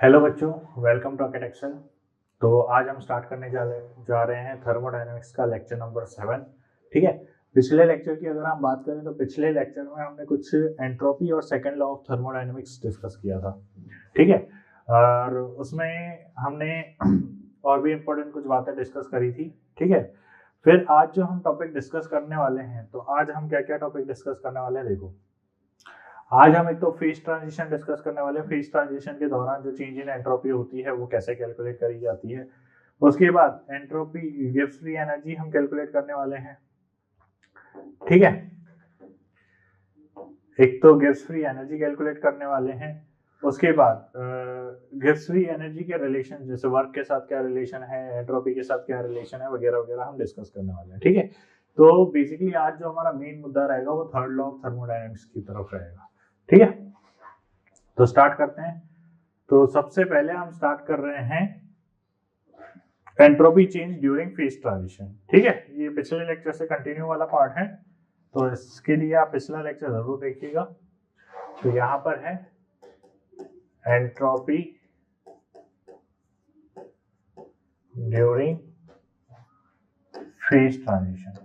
Hello बच्चों, welcome to अकेड Excel. तो आज हम स्टार्ट करने जा रहे हैं थर्मोडायनेमिक्स का लेक्चर नंबर 7। ठीक है। पिछले लेक्चर की अगर हम बात करें तो पिछले लेक्चर में हमने कुछ एंट्रोपी और second law of thermodynamics discuss किया था। ठीक है। और उसमें हमने और भी इम्पोर्टेंट कुछ बातें डिस्कस करी थी। ठीक है। फिर आज जो हम टॉपिक डिस्कस करने वाले हैं, तो आज हम क्या क्या टॉपिक डिस्कस करने वाले हैं देखो। आज हम एक तो फेज ट्रांजिशन डिस्कस करने वाले हैं। फेज ट्रांजिशन के दौरान जो चेंज इन एंट्रोपी होती है वो कैसे कैलकुलेट करी जाती है। उसके बाद एंट्रोपी गिव्स फ्री एनर्जी हम कैलकुलेट करने वाले हैं। ठीक है। एक तो गिव्स फ्री एनर्जी कैलकुलेट करने वाले हैं। उसके बाद गिव्स फ्री एनर्जी के रिलेशन, जैसे वर्क के साथ क्या रिलेशन है, एंट्रोपी के साथ क्या रिलेशन है, वगैरह वगैरह हम डिस्कस करने वाले हैं। ठीक है। तो बेसिकली आज जो हमारा मेन मुद्दा रहेगा वो थर्ड लॉ ऑफ थर्मोडायनेमिक्स की तरफ रहेगा। ठीक है। तो स्टार्ट करते हैं। तो सबसे पहले हम स्टार्ट कर रहे हैं entropy change during phase transition. ठीक है। ये पिछले लेक्चर से कंटिन्यू वाला पार्ट है, तो इसके लिए आप पिछला लेक्चर जरूर देखिएगा। तो यहां पर है एंट्रोपी ड्यूरिंग फेज ट्रांजिशन।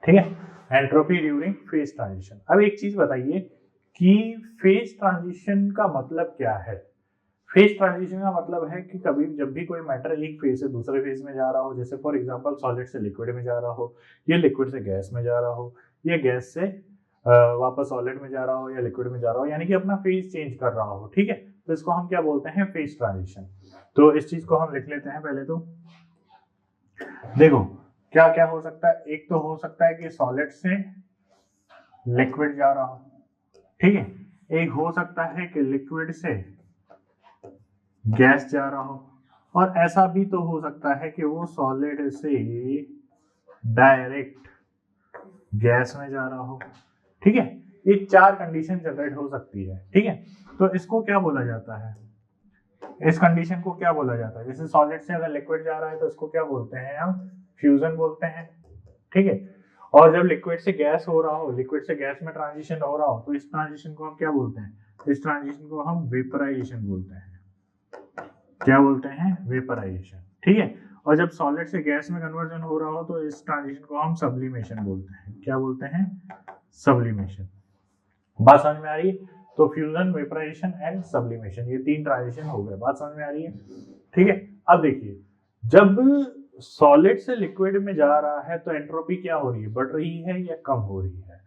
ठीक है। Entropy during phase transition. अब एक चीज बताइए कि फेज ट्रांजिशन का मतलब क्या है। फेज ट्रांजिशन का मतलब है कि कभी जब भी कोई मैटर एक फेज से दूसरे फेज में जा रहा हो, जैसे फॉर एग्जांपल सॉलिड से लिक्विड में जा रहा हो, या लिक्विड से गैस में जा रहा हो, या गैस से वापस सॉलिड में जा रहा हो, या लिक्विड में जा रहा हो, यानी कि अपना फेज चेंज कर रहा हो। ठीक है। तो इसको हम क्या बोलते हैं, फेज ट्रांजिशन। तो इस चीज को हम लिख लेते हैं पहले। तो देखो क्या क्या हो सकता है। एक तो हो सकता है कि सॉलिड से लिक्विड जा रहा हो। ठीक है। एक हो सकता है कि लिक्विड से गैस जा रहा हो, और ऐसा भी तो हो सकता है कि वो सॉलिड से डायरेक्ट गैस में जा रहा हो। ठीक है। ये चार कंडीशन जनरेट हो सकती है। ठीक है। तो इसको क्या बोला जाता है, इस कंडीशन को क्या बोला जाता है। जैसे सॉलिड से अगर लिक्विड जा रहा है तो इसको क्या बोलते हैं, हम फ्यूजन बोलते हैं। ठीक है। और जब लिक्विड से गैस हो रहा हो, लिक्विड से गैस में ट्रांजिशन हो रहा हो, तो इस ट्रांजिशन को हम क्या बोलते हैं, इस ट्रांजिशन को हम वेपराइजेशन बोलते हैं। क्या बोलते हैं, वेपराइजेशन। ठीक है। और जब सॉलिड से गैस में कन्वर्जन हो रहा हो तो इस ट्रांजिशन को हम सब्लिमेशन बोलते हैं। क्या बोलते हैं, सब्लिमेशन। बात समझ में आ रही है। तो फ्यूजन, वेपराइजेशन एंड सब्लिमेशन, ये तीन ट्रांजिशन हो गए। बात समझ में आ रही है। ठीक है। अब देखिए, जब सॉलिड से लिक्विड में जा रहा है तो एंट्रोपी क्या हो रही है, बढ़ रही है या कम हो रही है।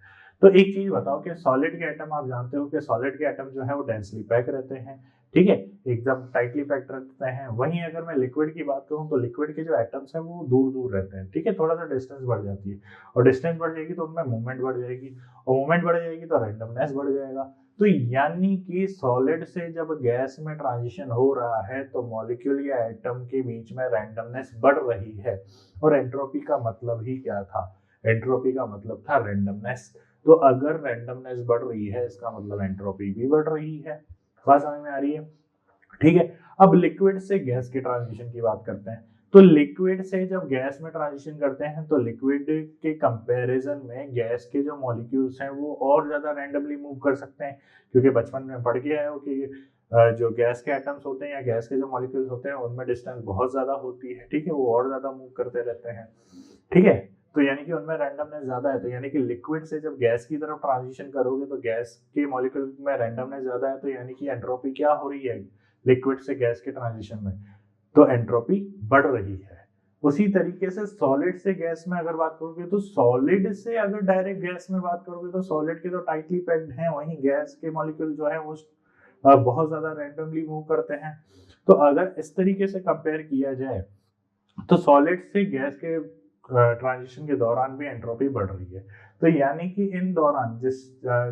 तो एक चीज बताओ कि सॉलिड के एटम, आप जानते हो कि सॉलिड के एटम जो है वो डेंसली पैक रहते हैं। ठीक है। एकदम टाइटली पैक्ड रहते हैं। वहीं अगर मैं लिक्विड की बात करूं तो लिक्विड के जो एटम्स हैं वो दूर दूर रहते हैं। ठीक है। थोड़ा सा डिस्टेंस बढ़ जाती है, और डिस्टेंस बढ़ जाएगी तो उनमें मूवमेंट बढ़ जाएगी, और मूवमेंट बढ़ जाएगी तो रैंडमनेस बढ़ जाएगा। तो यानी कि सॉलिड से जब गैस में ट्रांजिशन हो रहा है तो मॉलिक्यूल या एटम के बीच में रैंडमनेस बढ़ रही है। और एंट्रोपी का मतलब ही क्या था, एंट्रोपी का मतलब था रैंडमनेस। तो अगर रैंडमनेस बढ़ रही है इसका मतलब एंट्रोपी भी बढ़ रही है। बात समझ में आ रही है। ठीक है। अब लिक्विड से गैस के ट्रांजिशन की बात करते हैं। तो लिक्विड से जब गैस में ट्रांजिशन करते हैं तो लिक्विड के कंपैरिजन में गैस के जो मॉलिक्यूल्स हैं वो और ज्यादा रैंडमली मूव कर सकते हैं, क्योंकि बचपन में पढ़ के आए हो कि जो गैस के एटम्स होते हैं या गैस के जो मॉलिक्यूल्स होते हैं उनमें डिस्टेंस बहुत ज्यादा होती है। ठीक है। वो और ज्यादा मूव करते रहते हैं। ठीक है। तो यानी कि उनमें रैंडमनेस ज्यादा है। तो यानी कि लिक्विड से जब गैस की तरफ ट्रांजिशन करोगे तो गैस के मॉलिक्यूल में रैंडमनेस ज्यादा है, तो यानी कि एंट्रोपी क्या हो रही है, लिक्विड से गैस के ट्रांजिशन में, तो एंट्रोपी बढ़ रही है। उसी तरीके से सॉलिड से गैस में अगर बात करोगे तो सॉलिड से अगर डायरेक्ट गैस में बात करोगे तो सॉलिड के तो टाइटली पैक्ड हैं, वहीं गैस के मॉलिक्यूल जो है वो बहुत ज्यादा रैंडमली मूव करते हैं। तो अगर इस तरीके से कंपेयर किया जाए तो सॉलिड से गैस के ट्रांजिशन के दौरान भी एंट्रोपी बढ़ रही है। तो यानी कि इन दौरान जिस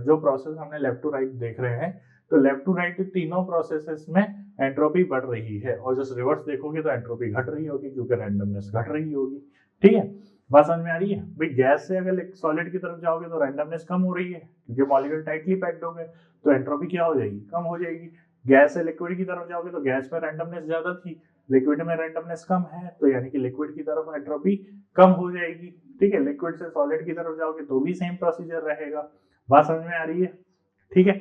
जो प्रोसेस हमने लेफ्ट टू राइट देख रहे हैं, तो लेफ्ट टू राइट तीनों प्रोसेसेस में एंट्रोपी बढ़ रही है, और जब रिवर्स देखोगे तो एंट्रोपी घट रही होगी, क्योंकि रैंडमनेस घट रही होगी। ठीक है। बात समझ में आ रही है भाई। गैस से अगर सॉलिड की तरफ जाओगे तो रैंडमनेस कम हो रही है, क्योंकि मॉलिक्यूल टाइटली पैक्ड हो गए, तो एंट्रोपी क्या हो जाएगी, कम हो जाएगी। गैस से लिक्विड की तरफ जाओगे तो गैस में रैंडमनेस ज्यादा थी, लिक्विड में रैंडमनेस कम है, तो यानी कि लिक्विड की तरफ एंट्रोपी कम हो जाएगी। ठीक है, लिक्विड से सॉलिड की तरफ जाओगे तो भी सेम प्रोसीजर रहेगा। बात समझ में आ रही है? ठीक है,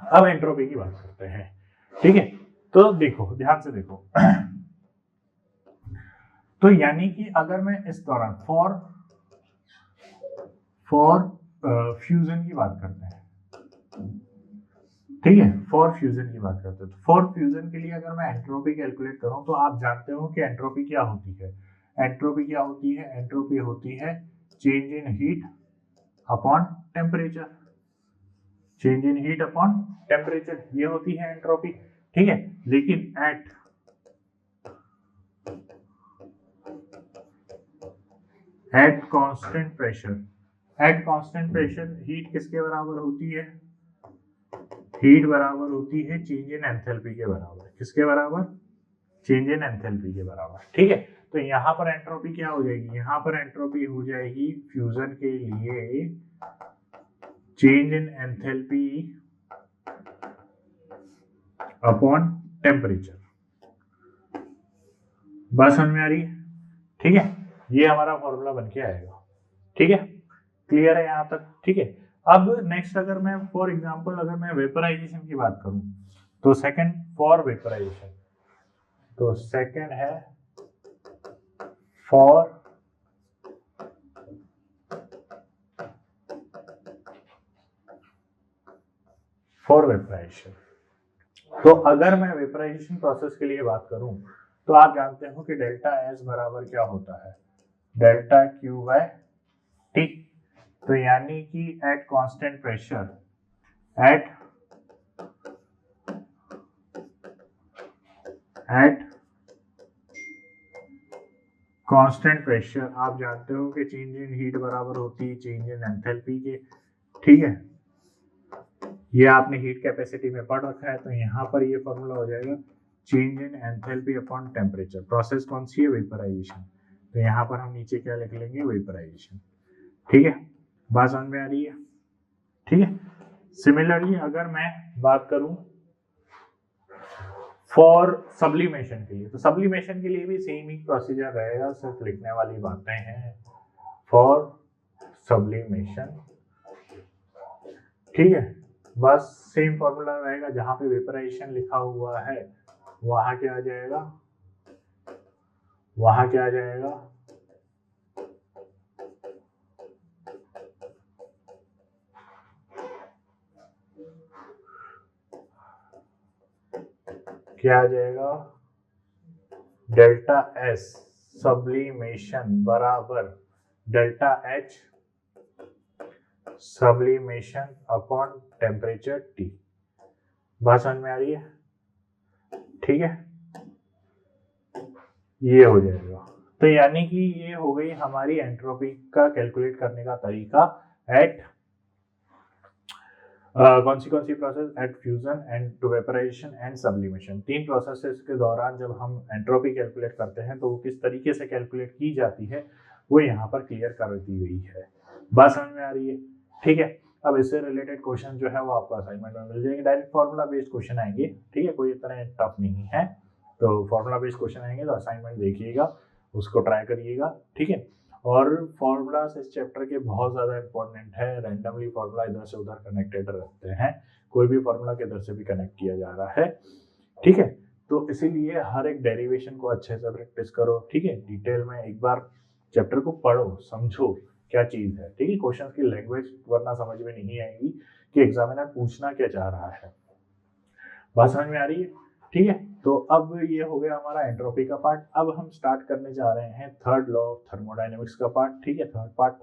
अब एंट्रोपी की बात करते हैं। ठीक है, तो देखो, ध्यान से देखो। तो यानी कि अगर मैं इस दौरान फॉर फ्यूजन की बात करते हैं, ठीक है, फॉर फ्यूजन की बात करते हैं, तो फॉर फ्यूजन के लिए अगर मैं एंट्रोपी कैलकुलेट करूं तो आप जानते हो कि एंट्रोपी क्या होती है। एंट्रोपी क्या होती है? एंट्रोपी होती है change in heat upon temperature. Change in heat upon temperature, ये होती है एंट्रोपी। ठीक है, लेकिन एट कांस्टेंट प्रेशर हीट किसके बराबर होती है? हीट बराबर होती है चेंज इन एंथैल्पी के बराबर। किसके बराबर? चेंज इन एंथैल्पी के बराबर। ठीक है, तो यहाँ पर एंट्रोपी क्या हो जाएगी? यहाँ पर एंट्रोपी हो जाएगी फ्यूजन के लिए change in enthalpy upon temperature. बात समझ में आ रही है? ठीक है, ये हमारा फॉर्मूला बन के आएगा। ठीक है, क्लियर है यहाँ तक? ठीक है, अब नेक्स्ट अगर मैं फॉर एग्जांपल अगर मैं वेपराइजेशन की बात करूं तो सेकंड फॉर वेपराइजेशन, तो सेकंड है फॉर वेपराइजेशन। तो अगर मैं वेपराइजेशन प्रोसेस के लिए बात करूं तो आप जानते हो कि डेल्टा एस बराबर क्या होता है? Delta Q by T. तो यानी कि at constant pressure, at constant pressure आप जानते हो कि चेंज इन हीट बराबर होती है चेंज इन एंथैल्पी के। ठीक है, ये आपने हीट कैपेसिटी में पढ़ रखा है, तो यहाँ पर ये फॉर्मूला हो जाएगा change in enthalpy upon temperature. Process कौन सी है? वेपराइजेशन। तो यहाँ पर हम नीचे क्या लिख लेंगे? वेपराइजेशन। ठीक है, बात समझ में आ रही है? ठीक है, सिमिलरली अगर मैं बात करूं फॉर सब्लिमेशन के लिए, तो सब्लिमेशन के लिए भी सेम ही प्रोसीजर रहेगा, सिर्फ लिखने वाली बातें हैं। फॉर सब्लिमेशन, ठीक है, बस सेम फॉर्मूला रहेगा। जहां पे वेपराइजेशन लिखा हुआ है वहां क्या आ जाएगा? वहां क्या आ जाएगा? क्या आ जाएगा? डेल्टा एस सब्लिमेशन बराबर delta H sublimation upon temperature T. बात समझ में आ रही है? ठीक है, ये हो जाएगा। तो यानी कि ये हो गई हमारी एंट्रोपी का कैलकुलेट करने का तरीका एट कौन सी process? At fusion and to vaporisation and sublimation. तीन प्रोसेसेस के दौरान जब हम एंट्रोपी कैलकुलेट करते हैं तो वो किस तरीके से कैलकुलेट की जाती है वो यहाँ पर क्लियर कर दी गई है। बात समझ में आ रही है? ठीक है, अब इससे रिलेटेड क्वेश्चन जो है वो आपको असाइनमेंट में मिल जाएंगे। डायरेक्ट फॉर्मूला बेस्ड क्वेश्चन आएंगे। ठीक है, कोई इतना टफ नहीं है, तो फॉर्मूला बेस्ड क्वेश्चन आएंगे तो असाइनमेंट देखिएगा, उसको ट्राई करिएगा। ठीक है, और फॉर्मूलास इस चैप्टर के बहुत ज़्यादा इंपॉर्टेंट है। रैंडमली फॉर्मूला इधर से उधर कनेक्टेड रहते हैं, कोई भी फॉर्मूला किधर से भी कनेक्ट किया जा रहा है। ठीक है, तो इसीलिए हर एक डेरिवेशन को अच्छे से प्रैक्टिस करो। ठीक है, डिटेल में एक बार चैप्टर को पढ़ो, समझो क्या चीज़ है। ठीक है, क्वेश्चन की लैंग्वेज वरना समझ में नहीं आएगी कि एग्जामिनर पूछना क्या चाह रहा है। बात समझ में आ रही है? ठीक है, तो अब ये हो गया हमारा एंट्रोपी का पार्ट। अब हम स्टार्ट करने जा रहे हैं थर्ड लॉ ऑफ थर्मोडायनेमिक्स का पार्ट। ठीक है, थर्ड पार्ट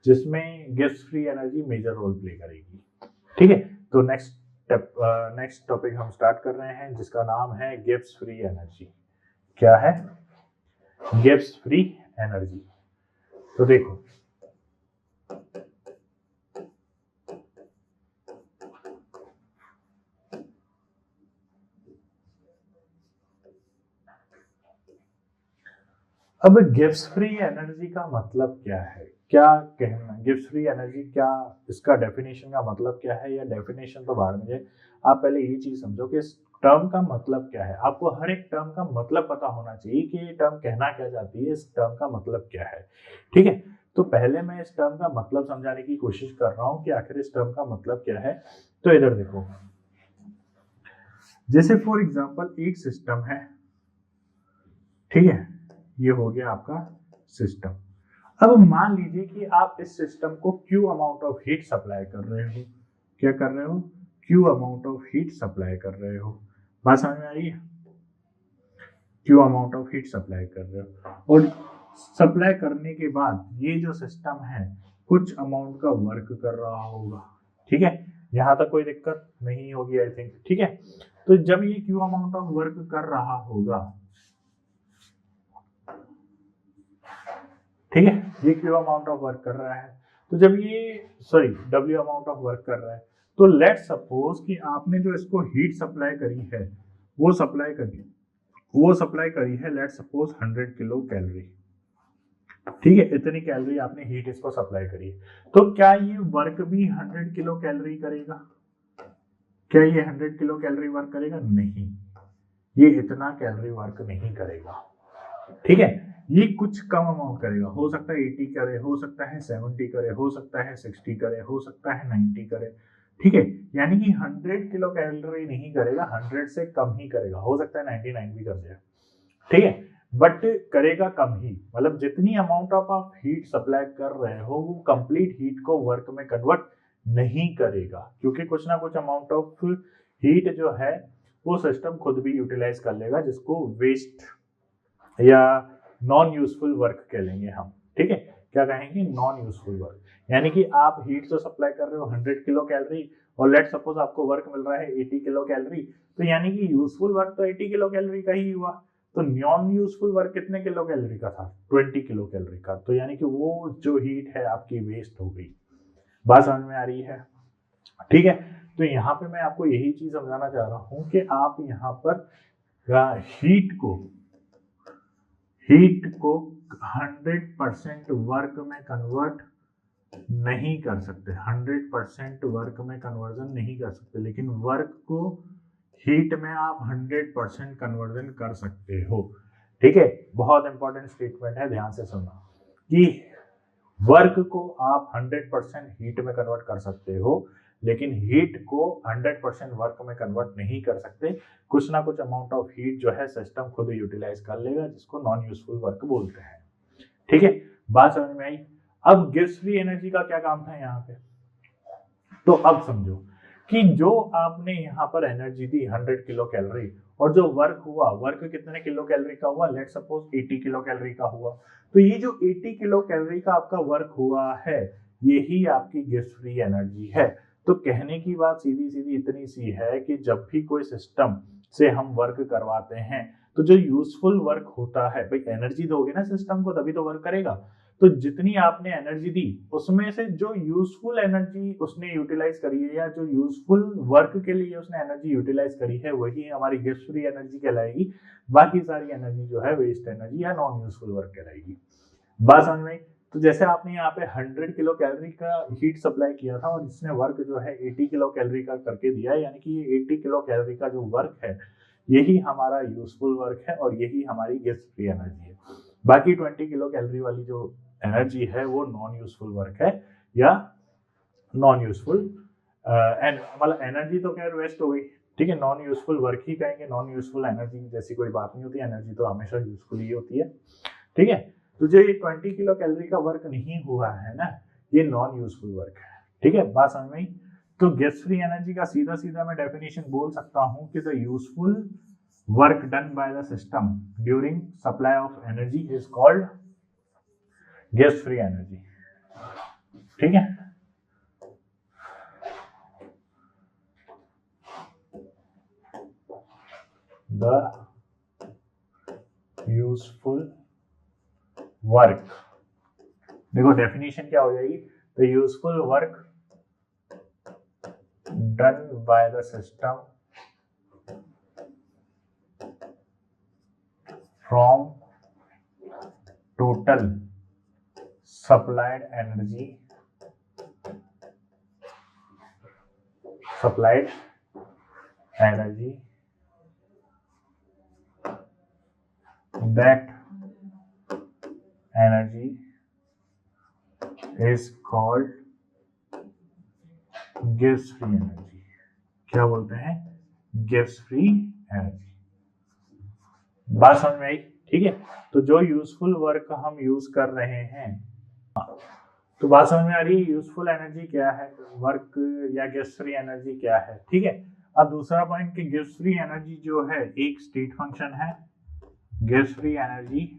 जिसमें Gibbs free energy major role play करेगी। ठीक है, तो नेक्स्ट टॉपिक हम स्टार्ट कर रहे हैं जिसका नाम है गिब्स फ्री एनर्जी। क्या है? Gibbs free energy. तो देखो, अब गिब्स फ्री एनर्जी का मतलब क्या है? क्या कहना गिब्स फ्री एनर्जी, क्या इसका डेफिनेशन का मतलब क्या है? या डेफिनेशन तो बाद में, आप पहले ये चीज समझो कि टर्म का मतलब क्या है, आपको हर एक टर्म का मतलब पता होना चाहिए कि ये टर्म कहना क्या चाहती है, इस टर्म का मतलब क्या है। ठीक है, तो पहले मैं इस टर्म का मतलब समझाने की कोशिश कर रहा हूं कि आखिर इस टर्म का मतलब क्या है। तो इधर देखो, जैसे फॉर एग्जांपल एक सिस्टम है, ठीक है, ये हो गया आपका सिस्टम। अब मान लीजिए कि आप इस सिस्टम को Q amount of heat supply कर रहे हो। क्या कर रहे हो? Q amount of heat supply कर रहे हो। बात समझ में आ रही है? Q amount of heat supply कर रहे हो, और सप्लाई करने के बाद ये जो सिस्टम है कुछ अमाउंट का वर्क कर रहा होगा। ठीक है, यहां तक कोई दिक्कत नहीं होगी आई थिंक। ठीक है, तो जब ये Q अमाउंट ऑफ वर्क कर रहा होगा, ठीक है, ये Q अमाउंट ऑफ वर्क कर रहा है, तो जब ये W अमाउंट ऑफ वर्क कर रहा है, तो लेट सपोज कि आपने जो इसको हीट सप्लाई करी है वो सप्लाई करी है लेट सपोज 100 किलो कैलोरी। ठीक है, इतनी कैलोरी आपने हीट इसको सप्लाई करी है, तो क्या ये वर्क भी 100 किलो कैलोरी करेगा? क्या ये 100 किलो कैलोरी वर्क करेगा? नहीं, ये इतना कैलोरी वर्क नहीं करेगा। ठीक है, ये कुछ कम अमाउंट करेगा, हो सकता है 80 करे, हो सकता है 70 करे, हो सकता है 60 करे, हो सकता है 90 करे। ठीक है, यानी कि 100 किलो कैलोरी नहीं करेगा, 100 से कम ही करेगा, हो सकता है 99 भी कर जाए। ठीक है, बट करेगा कम ही, मतलब जितनी अमाउंट ऑफ आप हीट सप्लाई कर रहे हो वो कंप्लीट हीट को वर्क में कन्वर्ट नहीं करेगा, क्योंकि कुछ ना कुछ अमाउंट ऑफ हीट जो है वो सिस्टम खुद भी यूटिलाइज कर लेगा, जिसको वेस्ट या नॉन यूजफुल वर्क कह लेंगे हम। ठीक है, क्या कहेंगे? Non useful work. यानी कि आप हीट तो सप्लाई कर रहे हो 100 किलो कैलोरी, और लेट सपोज आपको वर्क मिल रहा है 80 किलो कैलोरी, तो यानी कि यूजफुल वर्क तो 80 किलो कैलोरी का ही हुआ, तो नॉन यूजफुल वर्क कितने किलो कैलोरी का था? 20 किलो कैलोरी का। तो यानी कि वो जो हीट है आपकी वेस्ट हो गई। बात समझ में आ रही है? ठीक है, तो यहाँ पे मैं आपको यही चीज समझाना चाह रहा हूँ कि आप यहाँ पर हीट को 100% वर्क में कन्वर्ट नहीं कर सकते, 100% वर्क में कन्वर्जन नहीं कर सकते, लेकिन वर्क को हीट में आप 100% कन्वर्जन कर सकते हो। ठीक है, बहुत इंपॉर्टेंट स्टेटमेंट है, ध्यान से सुनना कि वर्क को आप 100% हीट में कन्वर्ट कर सकते हो, लेकिन हीट को 100% वर्क में कन्वर्ट नहीं कर सकते। कुछ ना कुछ अमाउंट ऑफ हीट जो है सिस्टम खुद यूटिलाइज कर लेगा, जिसको नॉन यूजफुल वर्क बोलते हैं। ठीक है, बात समझ में आई? अब गिव्स फ्री एनर्जी का क्या काम था यहाँ पे? तो अब समझो कि जो आपने यहाँ पर एनर्जी दी 100 किलो कैलोरी, और जो वर्क हुआ, वर्क कितने किलो कैलोरी का हुआ? लेट सपोज 80 किलो कैलोरी का हुआ। तो ये जो 80 किलो कैलोरी का आपका वर्क हुआ है, यही आपकी गिव्स फ्री एनर्जी है। तो कहने की बात सीधी सीधी इतनी सी है कि जब भी कोई सिस्टम से हम वर्क करवाते हैं, तो जो यूजफुल वर्क होता है, भाई एनर्जी दोगे ना सिस्टम को तभी तो वर्क करेगा, तो जितनी आपने एनर्जी दी उसमें से जो यूजफुल एनर्जी उसने यूटिलाइज करी है, या जो यूजफुल वर्क के लिए उसने एनर्जी यूटिलाइज करी है, वही हमारी गिव्स फ्री एनर्जी कहलाएगी। बाकी सारी एनर्जी जो है वेस्ट एनर्जी या नॉन यूजफुल वर्क कहलाएगी। बात समझ में? तो जैसे आपने यहाँ पे 100 किलो कैलोरी का हीट सप्लाई किया था और इसने वर्क जो है 80 किलो कैलोरी का करके दिया है, यानी कि ये 80 किलो कैलोरी का जो वर्क है यही हमारा यूजफुल वर्क है और यही हमारी गिव्स फ्री एनर्जी है। बाकी 20 किलो कैलोरी वाली जो एनर्जी है वो नॉन यूजफुल वर्क है, या नॉन यूजफुल मतलब एनर्जी तो खैर वेस्ट हो गई। ठीक है, नॉन यूजफुल वर्क ही कहेंगे, नॉन यूजफुल एनर्जी जैसी कोई बात नहीं होती, एनर्जी तो हमेशा यूजफुल ही होती है। ठीक है, तो जो ये 20 किलो कैलोरी का वर्क नहीं हुआ है ना, ये नॉन यूजफुल वर्क है। ठीक है, बात समझ में? तो गिव्स फ्री एनर्जी का सीधा सीधा मैं डेफिनेशन बोल सकता हूं कि the useful work done by the system during supply of energy is called gives free energy. ठीक है, द यूजफुल वर्क, देखो डेफिनेशन क्या हो जाएगी? The useful work done by the system from total supplied energy that energy is called Gibbs free energy. क्या बोलते हैं? Gibbs free energy. बात समझ में आई? ठीक है, तो जो यूजफुल वर्क हम यूज कर रहे हैं, तो बात समझ में आ रही है यूजफुल एनर्जी क्या है, वर्क या गिब्स फ्री एनर्जी क्या है। ठीक है, अब दूसरा पॉइंट कि गिब्स फ्री एनर्जी जो है एक स्टेट फंक्शन है। Gibbs free energy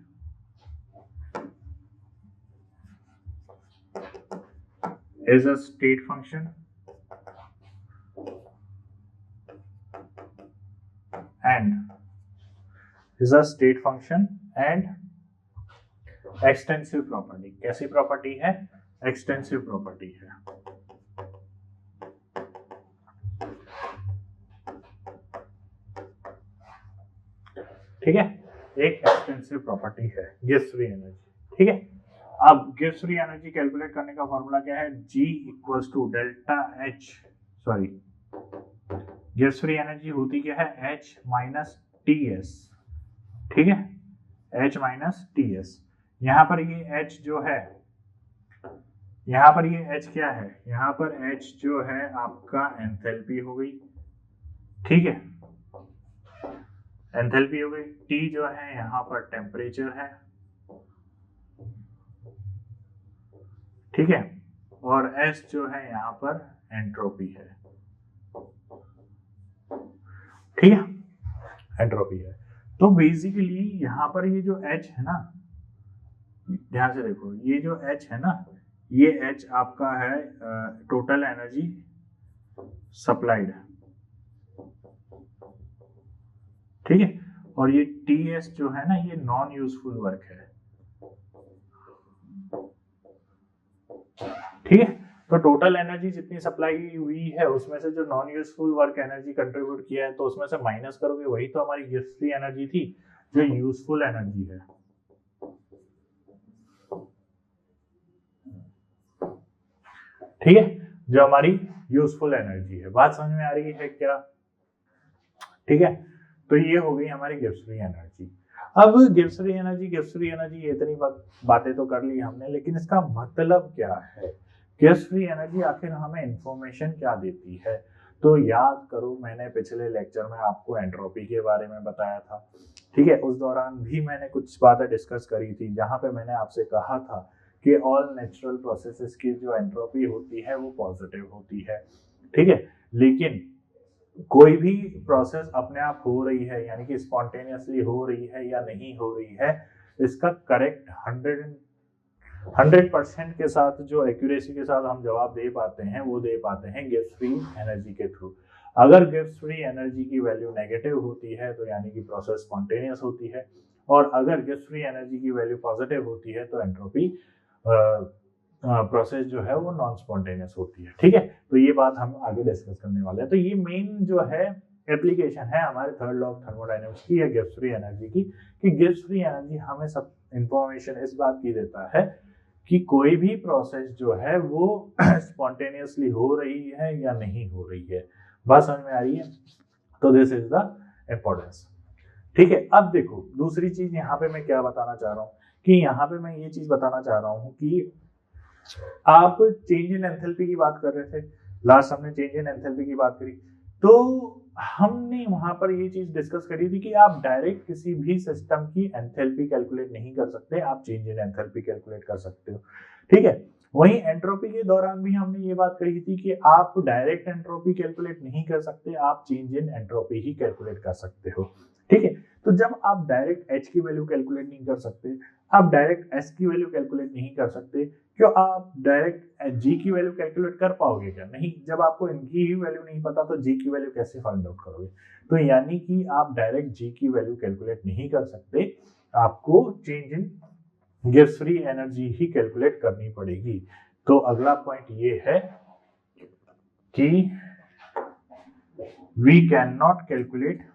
is a state function and extensive property. कैसी प्रॉपर्टी है? एक्सटेंसिव प्रॉपर्टी है। ठीक है, एक एक्सटेंसिव प्रॉपर्टी है गिब्स फ्री एनर्जी। ठीक है, अब गिब्स फ्री एनर्जी कैलकुलेट करने का फॉर्मूला क्या है? G equals to delta H, sorry Gibbs free energy होती क्या है? H minus TS। ठीक है, H माइनस TS। यहाँ पर ये H जो है, यहाँ पर ये H क्या है? यहाँ पर H जो है आपका एंथैल्पी हो गई। ठीक है, एंथैल्पी हो गई। T जो है यहाँ पर टेम्परेचर है। ठीक है, और S जो है यहाँ पर एंट्रोपी है। ठीक है, एंट्रोपी है। तो बेसिकली यहाँ पर ये जो H है ना, ध्यान से देखो, ये जो H है ना, ये H आपका है टोटल एनर्जी सप्लाइड। ठीक है, और ये TS जो है ना, ये नॉन यूजफुल वर्क है। ठीक है, तो टोटल एनर्जी जितनी सप्लाई हुई है उसमें से जो non useful work energy contribute किया है, तो उसमें से माइनस करोगे, वही तो हमारी गिब्स फ्री एनर्जी थी जो यूजफुल एनर्जी है। ठीक है, जो हमारी यूजफुल एनर्जी है। बात समझ में आ रही है क्या? ठीक है, तो ये हो गई हमारी गिब्स फ्री एनर्जी। अब गिब्स फ्री एनर्जी ये इतनी बातें तो कर ली हमने, लेकिन इसका मतलब क्या है? गिब्स फ्री एनर्जी आखिर हमें इंफॉर्मेशन क्या देती है? तो याद करो, मैंने पिछले लेक्चर में आपको एंट्रोपी के बारे में बताया था। ठीक है, उस दौरान भी मैंने कुछ बातें डिस्कस करी थी, जहां पे मैंने आपसे कहा था कि ऑल नेचुरल प्रोसेसेस की जो एंट्रोपी होती है वो पॉजिटिव होती है। ठीक है, लेकिन कोई भी प्रोसेस अपने आप हो रही है, यानी कि स्पॉन्टेनियसली हो रही है या नहीं हो रही है, इसका करेक्ट 100% के साथ जो एक्यूरेसी के साथ हम जवाब दे पाते हैं, वो दे पाते हैं गिब्स फ्री एनर्जी के थ्रू। अगर गिब्स फ्री एनर्जी की वैल्यू नेगेटिव होती है तो यानी कि प्रोसेस स्पॉन्टेनियस होती है, और अगर गिब्स फ्री एनर्जी की वैल्यू पॉजिटिव होती है तो एंट्रोपी प्रोसेस जो है वो नॉन स्पॉन्टेनियस होती है। ठीक है, तो ये बात हम आगे डिस्कस करने वाले हैं। तो ये मेन जो है एप्लीकेशन है हमारे थर्ड लॉ ऑफ थर्मोडायनेमिक्स की या गिब्स फ्री एनर्जी की, कि गिब्स फ्री एनर्जी हमें सब इंफॉर्मेशन इस बात की देता है कि कोई भी प्रोसेस जो है वो स्पॉन्टेनियसली हो रही है या नहीं हो रही है। बात समझ में आ रही है? तो दिस इज द इम्पोर्टेंस। ठीक है, अब देखो दूसरी चीज यहाँ पे मैं क्या बताना चाह रहा हूँ, कि यहाँ पे मैं ये चीज बताना चाह रहा हूँ कि आप चेंज इन एंथैल्पी की बात कर रहे थे, लास्ट हमने चेंज इन एंथैल्पी की बात करी, तो हमने वहां पर ये चीज डिस्कस करी थी कि आप डायरेक्ट किसी भी सिस्टम की एंथैल्पी कैलकुलेट नहीं कर सकते, आप चेंज इन एंथैल्पी कैलकुलेट कर सकते हो। ठीक है, वहीं एंट्रोपी के दौरान भी हमने ये बात कही थी कि आप डायरेक्ट एंट्रोपी कैलकुलेट नहीं कर सकते, आप change in entropy he calculate कर सकते हो। ठीक है, तो जब आप डायरेक्ट H की वैल्यू कैलकुलेट नहीं कर सकते, आप डायरेक्ट S की वैल्यू कैलकुलेट नहीं कर सकते, क्यों? आप डायरेक्ट G की वैल्यू कैलकुलेट कर पाओगे क्या? नहीं, जब आपको इनकी ही वैल्यू नहीं पता तो G की वैल्यू कैसे फाइंड आउट करोगे? तो यानी कि आप डायरेक्ट G की वैल्यू कैलकुलेट नहीं कर सकते, आपको change in Gibbs free energy he calculate करनी पड़ेगी। तो अगला पॉइंट ये है कि वी कैन नॉट कैलकुलेट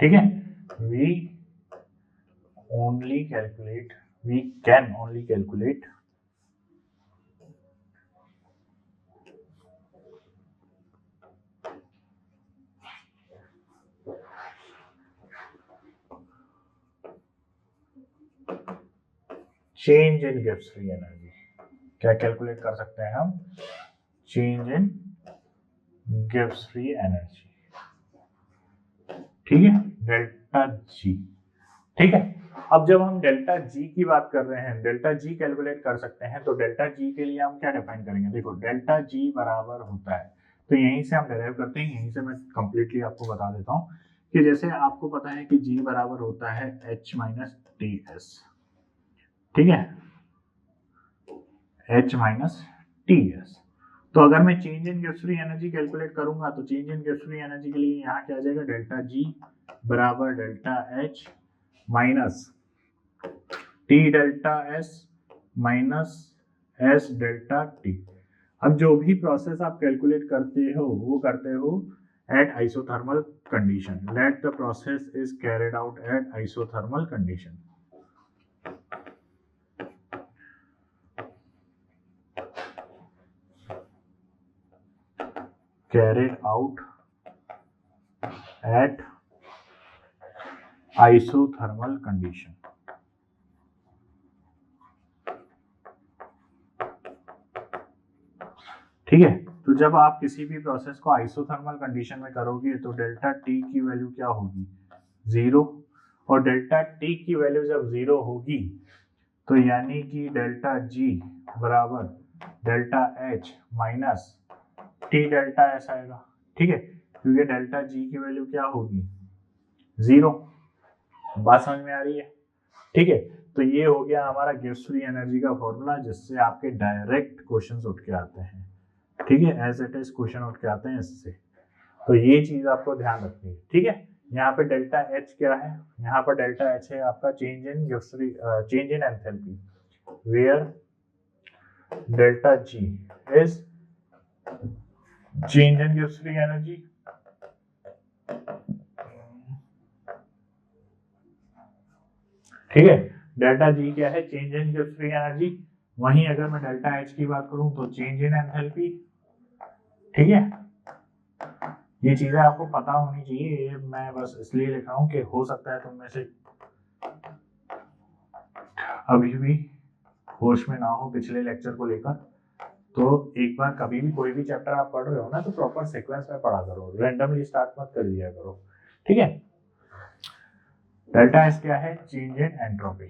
ठीक है, we can only calculate change in Gibbs free energy. क्या कैलकुलेट कर सकते हैं हम? Change in Gibbs free energy, ठीक है, डेल्टा जी। ठीक है, अब जब हम डेल्टा जी की बात कर रहे हैं, डेल्टा जी कैलकुलेट कर सकते हैं, तो डेल्टा जी के लिए हम क्या डिफाइन करेंगे? देखो, डेल्टा जी बराबर होता है, तो यहीं से हम डेराइव करते हैं, यहीं से मैं कंप्लीटली आपको बता देता हूँ कि जैसे आपको पता है कि जी बराबर होता है H माइनस टी एस, ठीक है, H माइनस टी एस। तो अगर मैं change in Gibbs free energy calculate करूंगा तो change in Gibbs free energy के लिए यहाँ क्या आ जाएगा? डेल्टा जी बराबर delta H minus T delta S minus S delta T. अब जो भी प्रोसेस आप कैलकुलेट करते हो वो करते हो at isothermal condition. Let the process is carried out at isothermal condition. carried out at isothermal condition। ठीक है, तो जब आप किसी भी प्रोसेस को आइसोथर्मल कंडीशन में करोगे तो डेल्टा टी की वैल्यू क्या होगी? 0। और डेल्टा टी की वैल्यू जब 0 होगी तो यानी कि डेल्टा जी बराबर delta H minus T delta S आएगा। ठीक है, क्योंकि डेल्टा जी की वैल्यू क्या होगी? 0। बात समझ में आ रही है? ठीक है, तो ये हो गया हमारा गिब्स फ्री एनर्जी का फॉर्मूला, जिससे आपके डायरेक्ट क्वेश्चंस उठ के आते हैं। ठीक है, एज इट इज क्वेश्चन उठ के आते हैं इससे, तो ये चीज आपको ध्यान रखनी है। ठीक है, यहाँ पे डेल्टा एच क्या है? यहाँ पर डेल्टा एच है आपका change in Gibbs free change in enthalpy, where delta G is change in Gibbs free energy, ठीक है, डेल्टा जी क्या है? Change in Gibbs free energy. वहीं अगर मैं डेल्टा एच की बात करूं तो चेंज इन एंथैल्पी। ठीक है, ये चीजें आपको पता होनी चाहिए, ये मैं बस इसलिए लिख रहा हूं कि हो सकता है तुम में से अभी भी होश में ना हो पिछले लेक्चर को लेकर, तो एक बार कभी भी कोई भी चैप्टर आप पढ़ रहे हो ना तो प्रॉपर सीक्वेंस में पढ़ा करो, रैंडमली स्टार्ट मत कर दिया करो। ठीक है, डेल्टा एस क्या है? Change in entropy.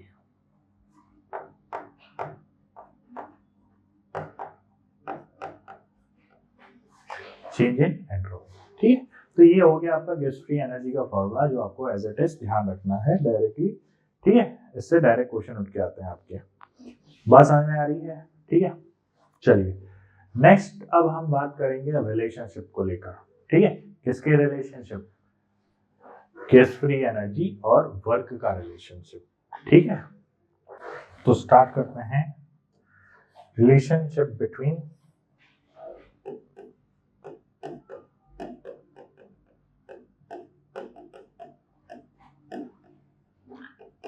Change in entropy, ठीक है, तो ये हो गया आपका गिब्स फ्री एनर्जी का फॉर्मूला, जो आपको एज इट इज ध्यान रखना है डायरेक्टली। ठीक है, इससे डायरेक्ट क्वेश्चन उठ के आते हैं आपके। बात समझ में आ रही है? ठीक है, चलिए नेक्स्ट अब हम बात करेंगे रिलेशनशिप को लेकर। ठीक है, किसके रिलेशनशिप? गिब्स फ्री एनर्जी और वर्क का रिलेशनशिप। ठीक है, तो स्टार्ट करते हैं relationship between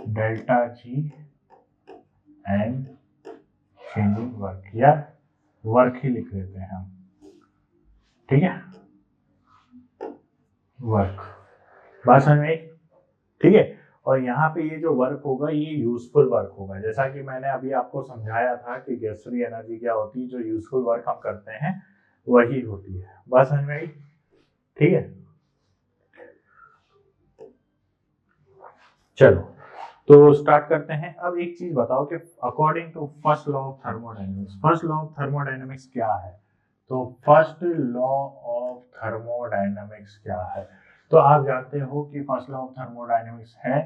delta G and changing work, या वर्क ही लिख लेते हैं हम। ठीक है, वर्क, बात समझ में आई? ठीक है, और यहाँ पे ये जो वर्क होगा ये यूजफुल वर्क होगा, जैसा कि मैंने अभी आपको समझाया था कि गिब्स फ्री एनर्जी क्या होती है, जो यूजफुल वर्क हम करते हैं वही होती है। बात समझ में आई? ठीक है, चलो तो स्टार्ट करते हैं। अब एक चीज बताओ कि according to first law of thermodynamics, first law of thermodynamics क्या है? तो फर्स्ट लॉ ऑफ थर्मोडायनेमिक्स क्या है? तो आप जानते हो कि फर्स्ट लॉ ऑफ थर्मोडायनेमिक्स है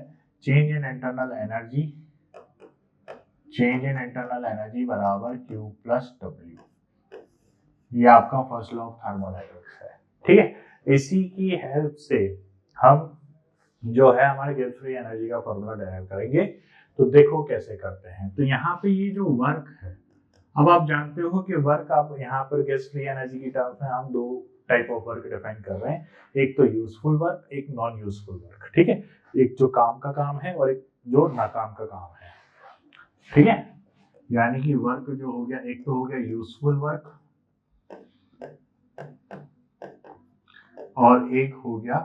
change in internal energy, change in internal energy बराबर Q प्लस W। ये आपका फर्स्ट लॉ ऑफ थर्मोडायनेमिक्स है। ठीक है, इसी की हेल्प से हम जो है हमारे गिब्स फ्री एनर्जी का फॉर्मूला डेराइव करेंगे। तो देखो कैसे करते हैं। तो यहाँ पे ये जो वर्क है, अब आप जानते हो कि वर्क आप यहाँ पर गिब्स फ्री एनर्जी की टर्म्स में हम दो टाइप ऑफ वर्क डिफाइन कर रहे हैं, एक तो यूजफुल वर्क, एक नॉन यूजफुल वर्क। ठीक है, एक जो काम का काम है और एक जो नाकाम का काम है। ठीक है, यानी कि वर्क जो हो गया, एक तो हो गया यूजफुल वर्क और एक हो गया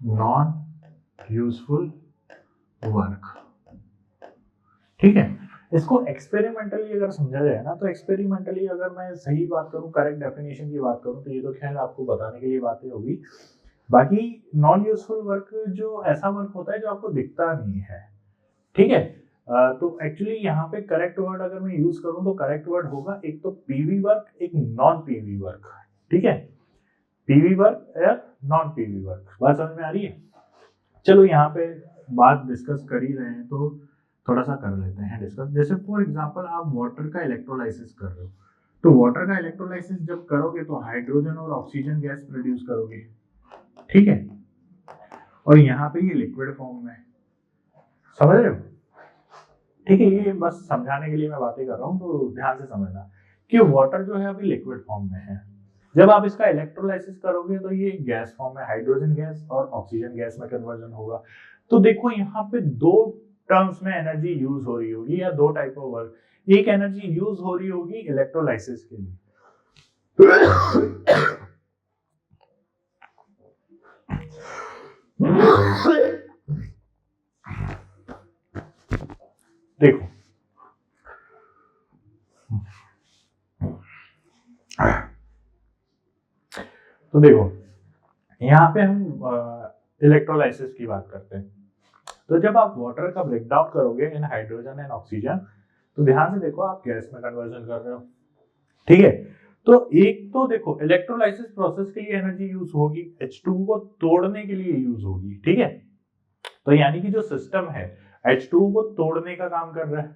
नॉन यूजफुल वर्क। ठीक है, इसको एक्सपेरिमेंटली अगर समझा जाए ना, तो एक्सपेरिमेंटली अगर मैं सही बात करूं, करेक्ट डेफिनेशन की बात करूं, तो ये तो खैर आपको बताने के लिए बातें होगी। बाकी नॉन यूजफुल वर्क जो ऐसा वर्क होता है जो आपको दिखता नहीं है। ठीक है, तो एक्चुअली यहाँ पे करेक्ट वर्ड अगर मैं यूज करूं तो करेक्ट वर्ड होगा एक तो पीवी वर्क, एक नॉन पीवी वर्क। ठीक है, पीवी वर्क या नॉन पीवी वर्क, बात समझ में आ रही है? चलो यहाँ पे बात डिस्कस कर ही रहे हैं तो थोड़ा सा कर लेते हैं डिस्कस। जैसे फॉर एग्जांपल आप वाटर का इलेक्ट्रोलाइसिस कर रहे हो, तो वाटर का इलेक्ट्रोलाइसिस जब करोगे तो हाइड्रोजन और ऑक्सीजन गैस प्रोड्यूस करोगे। ठीक है, और यहाँ पे ये लिक्विड फॉर्म में, समझ रहे हो? ठीक है, ये बस समझाने के लिए मैं बातें कर रहा हूँ, तो ध्यान से समझना कि वाटर जो है अभी लिक्विड फॉर्म में है। जब आप इसका इलेक्ट्रोलाइसिस करोगे तो ये गैस फॉर्म में हाइड्रोजन गैस और ऑक्सीजन गैस में कन्वर्जन होगा। तो देखो यहाँ पे दो टर्म्स में एनर्जी यूज हो रही होगी या दो टाइप ऑफ वर्क। एक एनर्जी यूज हो रही होगी इलेक्ट्रोलाइसिस के लिए, देखो तो देखो यहाँ पे हम इलेक्ट्रोलाइसिस की बात करते हैं। तो जब आप वाटर का ब्रेकडाउन करोगे इन हाइड्रोजन एंड ऑक्सीजन, तो ध्यान से देखो आप गैस में कन्वर्जन कर रहे हो। ठीक है, तो एक तो देखो इलेक्ट्रोलाइसिस प्रोसेस के लिए एनर्जी यूज होगी, H2 को तोड़ने के लिए यूज होगी। ठीक है, तो यानी कि जो सिस्टम है H2 को तोड़ने का काम कर रहा है,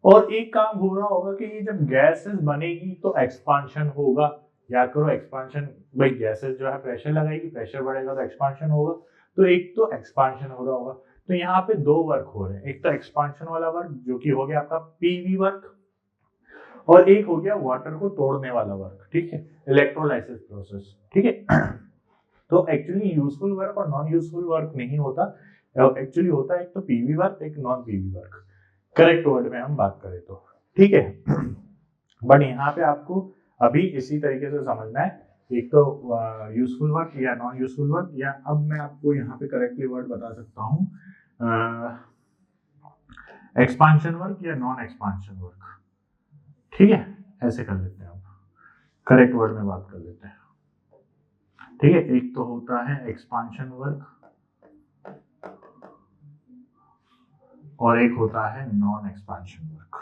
और एक काम हो रहा होगा कि ये जब गैसेस बनेगी तो एक्सपांशन होगा। याद करो एक्सपांशन, भाई गैसेस जो है प्रेशर लगाएगी, प्रेशर बढ़ेगा तो एक्सपांशन होगा। तो एक तो एक्सपांशन हो रहा होगा। तो यहाँ पे दो वर्क हो रहे हैं, एक तो एक्सपांशन वाला वर्क जो कि हो गया आपका पीवी वर्क, और एक हो गया वाटर को तोड़ने वाला वर्क। ठीक है, इलेक्ट्रोलाइसिस प्रोसेस। ठीक है, तो एक्चुअली यूजफुल वर्क और नॉन यूजफुल वर्क नहीं होता, एक्चुअली होता है एक तो पीवी वर्क, एक non PV work, correct word में हम बात करें तो। ठीक है, बट यहाँ पे आपको अभी इसी तरीके से समझना है, एक तो यूजफुल वर्क या नॉन यूजफुल वर्क, या अब मैं आपको यहाँ पे करेक्टली वर्ड बता सकता हूँ, एक्सपांशन वर्क या नॉन एक्सपांशन वर्क। ठीक है, ऐसे कर लेते हैं, अब करेक्ट वर्ड में बात कर लेते हैं। ठीक है, एक तो होता है एक्सपांशन वर्क और एक होता है नॉन एक्सपांशन वर्क।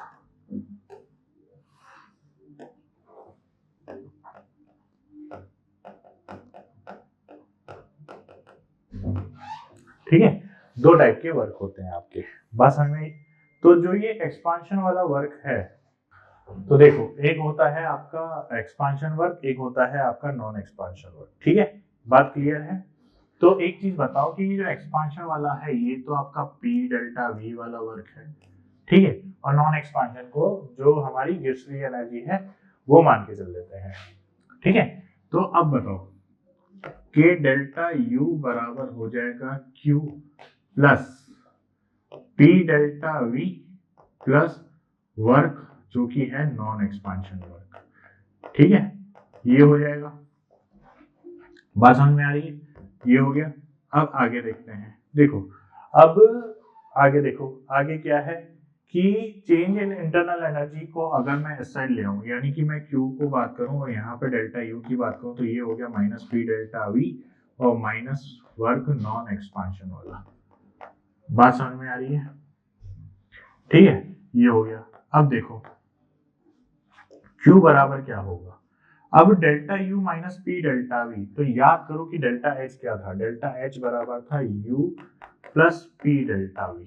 ठीक है, दो टाइप के वर्क होते हैं आपके, बस हमें तो जो ये एक्सपांशन वाला वर्क है, तो देखो एक होता है आपका एक्सपांशन वर्क, एक होता है आपका नॉन एक्सपांशन वर्क। ठीक है, बात क्लियर है? तो एक चीज बताओ कि ये जो एक्सपांशन वाला है ये तो आपका P डेल्टा V वाला वर्क है। ठीक है, और नॉन एक्सपांशन को जो हमारी गिब्स फ्री एनर्जी है वो मान के चल लेते हैं। ठीक है, तो अब बताओ K डेल्टा U बराबर हो जाएगा Q plus P delta V plus work जो कि है नॉन एक्सपांशन वर्क। ठीक है, ये हो जाएगा, बात समझ में आ रही है? ये हो गया। अब आगे देखते हैं, देखो अब आगे देखो, आगे क्या है कि चेंज इन इंटरनल एनर्जी को अगर मैं इस साइड ले आऊं, यानी कि मैं Q को बात करूं और यहाँ पे डेल्टा U की बात करूं, तो ये हो गया माइनस P डेल्टा V और माइनस वर्क नॉन एक्सपांशन वाला। बात समझ में आ रही है? ठीक है, ये हो गया। अब देखो Q बराबर क्या होगा, अब delta U minus P delta V, तो याद करो कि डेल्टा H क्या था, डेल्टा H बराबर था U plus P delta V।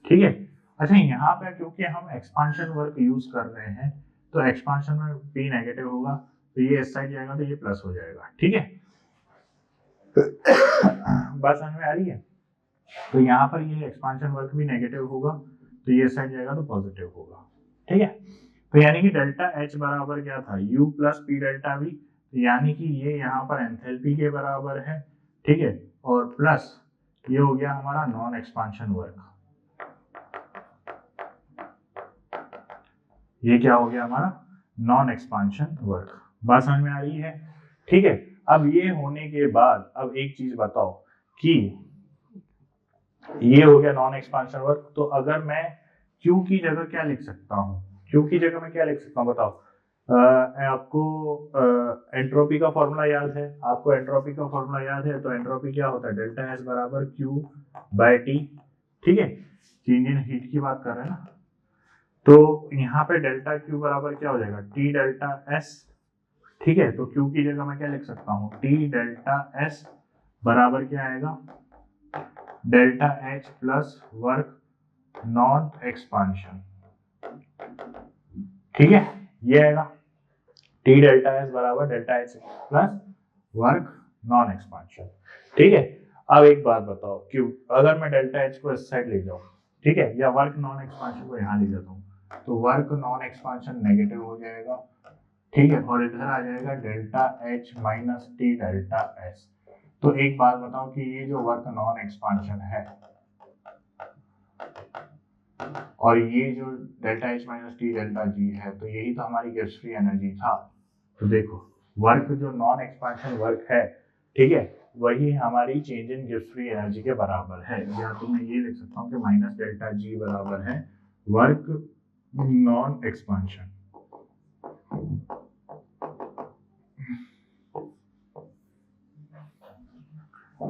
ठीक है, अच्छा यहाँ पे क्योंकि हम एक्सपांशन वर्क यूज कर रहे हैं तो एक्सपांशन में P नेगेटिव होगा, तो ये इस साइड जाएगा तो ये प्लस हो जाएगा। ठीक है, बात समझ में आ रही है? तो यहाँ पर ये एक्सपांशन वर्क भी नेगेटिव होगा तो ये साइड जाएगा तो पॉजिटिव होगा। ठीक है, तो यानी कि डेल्टा H बराबर क्या था, U plus P delta V, यानी कि ये यहाँ पर एंथैल्पी के बराबर है, ठीक है, और प्लस ये हो गया हमारा नॉन एक्सपांशन वर्क। ये क्या हो गया हमारा नॉन एक्सपांशन वर्क। बात समझ में आ रही है, ठीक है। अब ये होने के बाद अब एक चीज बताओ कि ये हो गया नॉन एक्सपांशन वर्क, तो अगर मैं Q की जगह क्या लिख सकता हूँ, Q की जगह मैं क्या लिख सकता हूँ बताओ। आपको एंट्रोपी का फॉर्मूला याद है, आपको एंट्रोपी का फॉर्मूला याद है, तो एंट्रोपी क्या होता है, डेल्टा एस बराबर Q बाय टी, ठीक है, चेंज इन हीट की बात कर रहे हैं ना। तो यहाँ पे डेल्टा Q बराबर क्या हो जाएगा, टी डेल्टा एस, ठीक है। तो Q की जगह मैं क्या लिख सकता हूँ, टी डेल्टा एस बराबर क्या आएगा, delta H plus work non expansion, ठीक है, ये आएगा टी डेल्टा एस बराबर delta H plus work non expansion, ठीक है। अब एक बात बताओ, क्यों अगर मैं डेल्टा एच को इस साइड ले जाऊं, ठीक है, या वर्क नॉन एक्सपांशन को यहाँ ले जाता हूँ, तो वर्क नॉन एक्सपांशन नेगेटिव हो जाएगा, ठीक है, और इधर आ जाएगा delta H minus T delta S. तो एक बात बताओ कि ये जो वर्क नॉन एक्सपांशन है और ये जो delta H minus T delta G है, तो यही तो हमारी गिब्स फ्री एनर्जी था। तो देखो वर्क जो नॉन एक्सपांशन वर्क है, ठीक है, वही हमारी change in Gibbs free energy के बराबर है, या तो मैं ये लिख सकता हूँ कि माइनस डेल्टा जी बराबर है वर्क नॉन एक्सपांशन,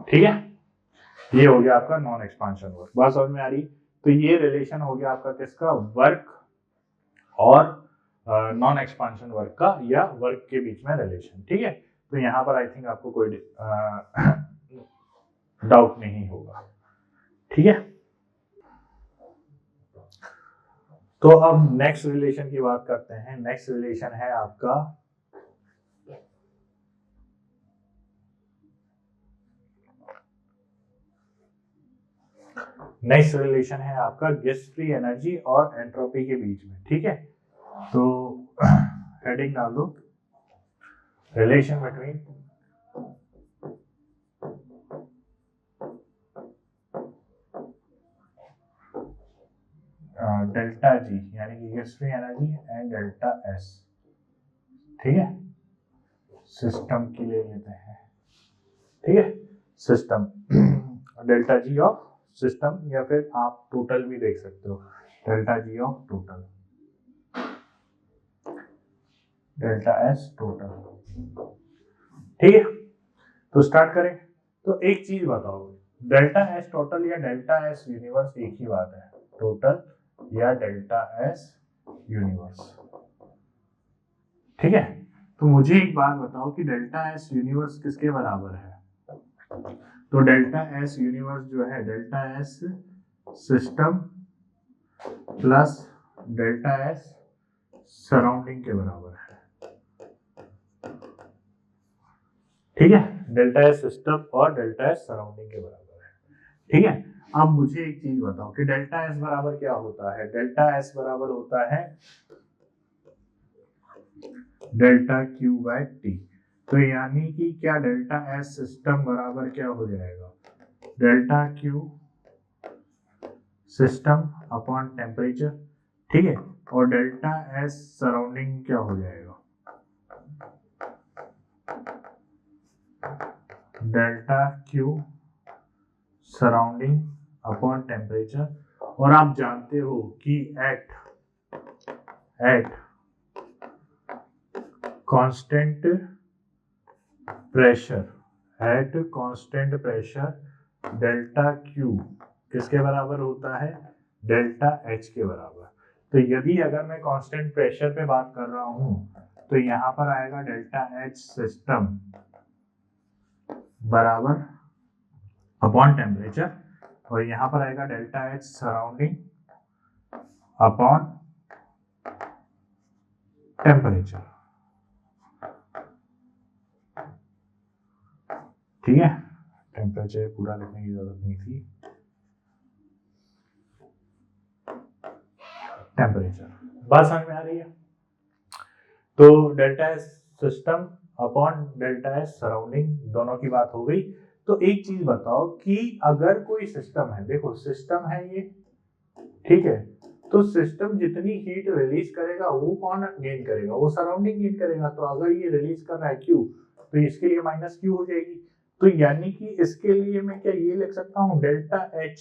ठीक है। ये हो गया आपका नॉन एक्सपांशन वर्क। बात समझ में आ रही। तो ये रिलेशन हो गया आपका किसका, वर्क और नॉन एक्सपांशन वर्क का, या वर्क के बीच में रिलेशन, ठीक है। तो यहाँ पर आई थिंक आपको कोई डाउट नहीं होगा, ठीक है। तो अब नेक्स्ट रिलेशन की बात करते हैं। नेक्स्ट रिलेशन है आपका गिब्स फ्री एनर्जी और एंट्रोपी के बीच में, ठीक है। तो हेडिंग डाल दो, रिलेशन बिटवीन डेल्टा जी यानी कि Gibbs free energy and delta S, ठीक है, सिस्टम की ले लेते हैं, ठीक है, system delta G of system, या फिर आप टोटल भी देख सकते हो, delta G of total, delta S total, ठीक है। तो स्टार्ट करें। तो एक चीज बताओ, डेल्टा एस टोटल या डेल्टा एस यूनिवर्स एक ही बात है, टोटल या डेल्टा एस यूनिवर्स, ठीक है। तो मुझे एक बात बताओ कि डेल्टा एस यूनिवर्स किसके बराबर है। तो डेल्टा एस यूनिवर्स जो है, delta S system plus delta S surrounding के बराबर है, ठीक है, डेल्टा एस सिस्टम और डेल्टा एस सराउंडिंग के बराबर है, ठीक है। अब मुझे एक चीज बताओ कि डेल्टा एस बराबर क्या होता है। डेल्टा एस बराबर होता है डेल्टा क्यू बाय टी। तो यानी कि क्या डेल्टा एस सिस्टम बराबर क्या हो जाएगा, delta Q system upon temperature, ठीक है, और डेल्टा एस सराउंडिंग क्या हो जाएगा, delta Q surrounding upon temperature. और आप जानते हो कि at constant pressure delta Q किसके बराबर होता है, डेल्टा एच के बराबर। तो यदि अगर मैं कांस्टेंट प्रेशर पे बात कर रहा हूं, तो यहां पर आएगा डेल्टा एच सिस्टम बराबर अपॉन टेम्परेचर, और यहां पर आएगा delta H surrounding upon temperature, ठीक है। टेम्परेचर पूरा लिखने की जरूरत नहीं थी, टेम्परेचर। बात समझ में आ रही है। तो delta S system upon delta S surrounding, दोनों की बात हो गई। तो एक चीज बताओ कि अगर कोई सिस्टम है, देखो सिस्टम है ये, ठीक है, तो सिस्टम जितनी हीट रिलीज करेगा वो कौन गेन करेगा, वो सराउंडिंग गेन करेगा। तो अगर ये रिलीज कर रहा है क्यू, तो इसके लिए माइनस क्यू हो जाएगी। तो यानी कि इसके लिए मैं क्या ये लिख सकता हूँ, delta H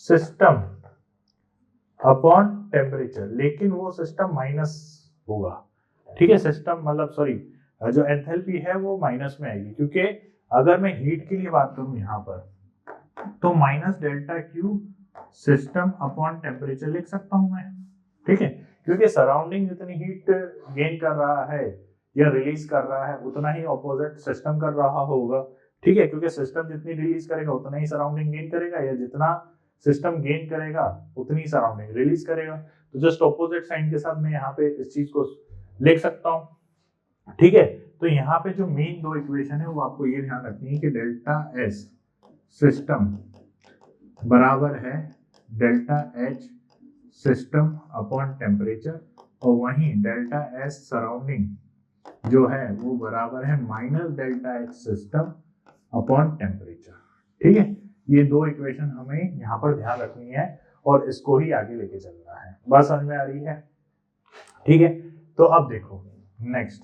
system upon temperature, लेकिन वो सिस्टम माइनस होगा, ठीक है, सिस्टम मतलब सॉरी जो एंथैल्पी है वो माइनस में आएगी, क्योंकि अगर मैं हीट के लिए बात करूं यहाँ पर तो minus delta Q system upon temperature लिख सकता हूं मैं, ठीक है, क्योंकि सराउंडिंग जितनी हीट गेन कर रहा है या रिलीज कर रहा है उतना ही ऑपोजिट सिस्टम कर रहा होगा, ठीक है, क्योंकि सिस्टम जितनी रिलीज करेगा उतना ही सराउंडिंग गेन करेगा, या जितना सिस्टम गेन करेगा उतनी ही सराउंडिंग रिलीज करेगा। तो जस्ट ऑपोजिट साइन के साथ मैं यहाँ पे इस चीज को लिख सकता हूँ, ठीक है। तो यहाँ पे जो मेन दो इक्वेशन है वो आपको ये ध्यान रखनी है कि डेल्टा एस सिस्टम बराबर है delta H system upon temperature, और वहीं डेल्टा एस सराउंडिंग जो है वो बराबर है minus delta H system upon temperature, ठीक है। ये दो इक्वेशन हमें यहाँ पर ध्यान रखनी है और इसको ही आगे लेके चलना है। बात समझ में आ रही है, ठीक है। तो अब देखो नेक्स्ट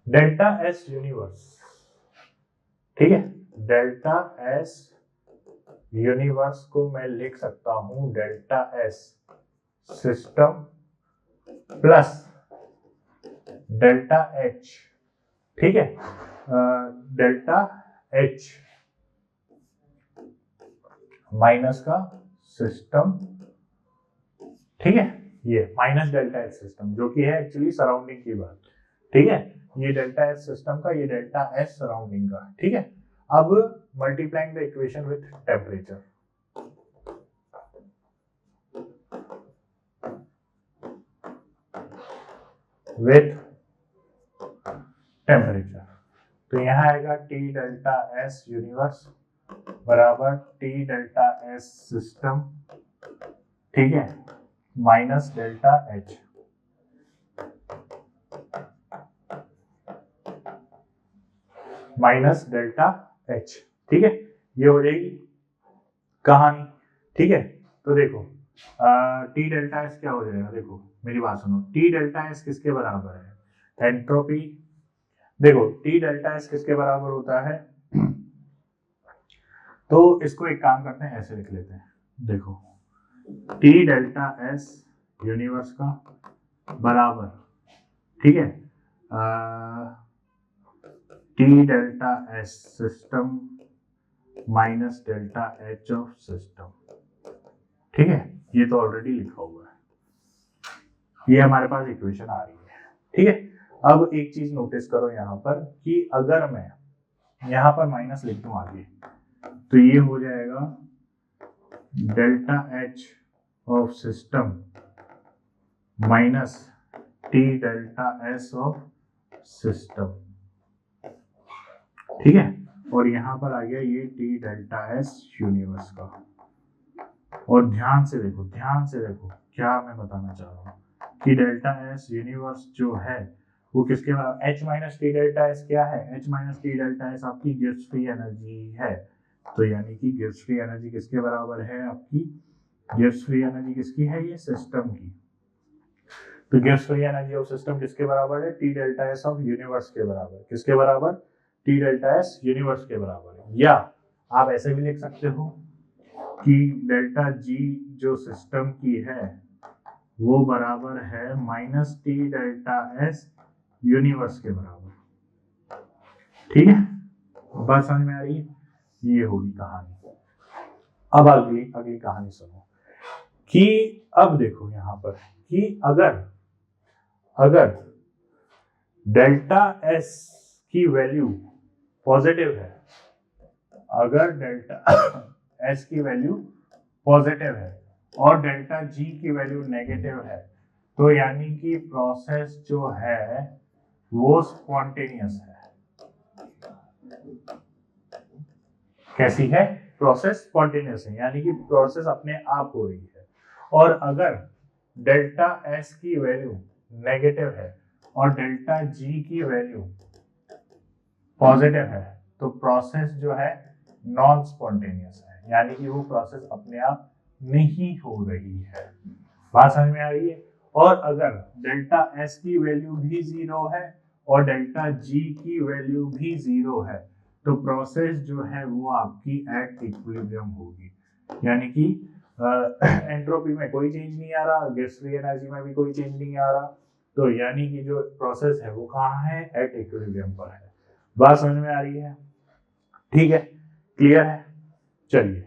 डेल्टा एस यूनिवर्स, ठीक है, डेल्टा एस यूनिवर्स को मैं लिख सकता हूं delta S system plus delta H, ठीक है, डेल्टा एच माइनस का सिस्टम, ठीक है, ये माइनस डेल्टा एच सिस्टम जो कि है एक्चुअली सराउंडिंग की बात, ठीक है, ये डेल्टा एच सिस्टम का, ये डेल्टा एच सराउंडिंग का, ठीक है। अब multiplying the equation with temperature, with temperature, तो यहां आएगा टी डेल्टा एस यूनिवर्स बराबर टी डेल्टा एस सिस्टम, ठीक है, minus delta H, minus delta H, ठीक है, ये हो जाएगी कहानी, ठीक है। तो देखो टी डेल्टा एस क्या हो जाएगा, देखो मेरी बात सुनो, टी डेल्टा एस किसके बराबर है, एंट्रोपी, देखो टी डेल्टा एस किसके बराबर होता है, तो इसको एक काम करते हैं ऐसे लिख लेते हैं, देखो टी डेल्टा एस यूनिवर्स का बराबर, ठीक है, T delta S system minus delta H of system, ठीक है, ये तो ऑलरेडी लिखा हुआ है, ये हमारे पास इक्वेशन आ रही है, ठीक है। अब एक चीज नोटिस करो यहाँ पर कि अगर मैं यहाँ पर माइनस लिख दूं आगे, तो ये हो जाएगा delta H of system minus T delta S of system, ठीक है, और यहाँ पर आ गया ये टी डेल्टा एस यूनिवर्स का। और ध्यान से देखो क्या मैं बताना चाह रहा हूँ कि डेल्टा एस यूनिवर्स जो है वो किसके बराबर, H minus T delta S क्या है, H minus T delta S आपकी गिब्स फ्री एनर्जी है, तो यानी कि गिब्स फ्री एनर्जी किसके बराबर है, आपकी गिब्स फ्री एनर्जी किसकी है, ये सिस्टम की, तो Gibbs free energy of system किसके बराबर है, T delta S of universe के बराबर, किसके बराबर, टी डेल्टा एस यूनिवर्स के बराबर है। या आप ऐसे भी लिख सकते हो कि डेल्टा जी जो सिस्टम की है वो बराबर है minus T delta S universe के बराबर, ठीक है, बात समझ में आ रही है, ये होगी कहानी। अब अगली कहानी सुनो कि अब देखो यहां पर कि अगर डेल्टा एस की वैल्यू पॉजिटिव है, अगर डेल्टा एस की वैल्यू पॉजिटिव है और डेल्टा जी की वैल्यू नेगेटिव है, तो यानी कि प्रोसेस जो है वो स्पॉन्टेनियस है, कैसी है, प्रोसेस स्पॉन्टेनियस है, यानी कि प्रोसेस अपने आप हो रही है। और अगर डेल्टा एस की वैल्यू नेगेटिव है और डेल्टा जी की वैल्यू पॉजिटिव है तो प्रोसेस जो है नॉन स्पॉन्टेनियस है, यानी कि वो प्रोसेस अपने आप नहीं हो रही है। बात समझ में आ रही है? और अगर डेल्टा एस की वैल्यू भी 0 है और डेल्टा जी की वैल्यू भी 0 है तो प्रोसेस जो है वो आपकी एट इक्विलिब्रियम होगी, यानी कि एंट्रोपी में कोई चेंज नहीं आ रहा, गैस फ्री एनर्जी में भी कोई चेंज नहीं आ रहा, तो यानी कि जो प्रोसेस है वो कहाँ है? एट इक्विलिब्रियम पर है। बात समझ में आ रही है? ठीक है, क्लियर है? चलिए,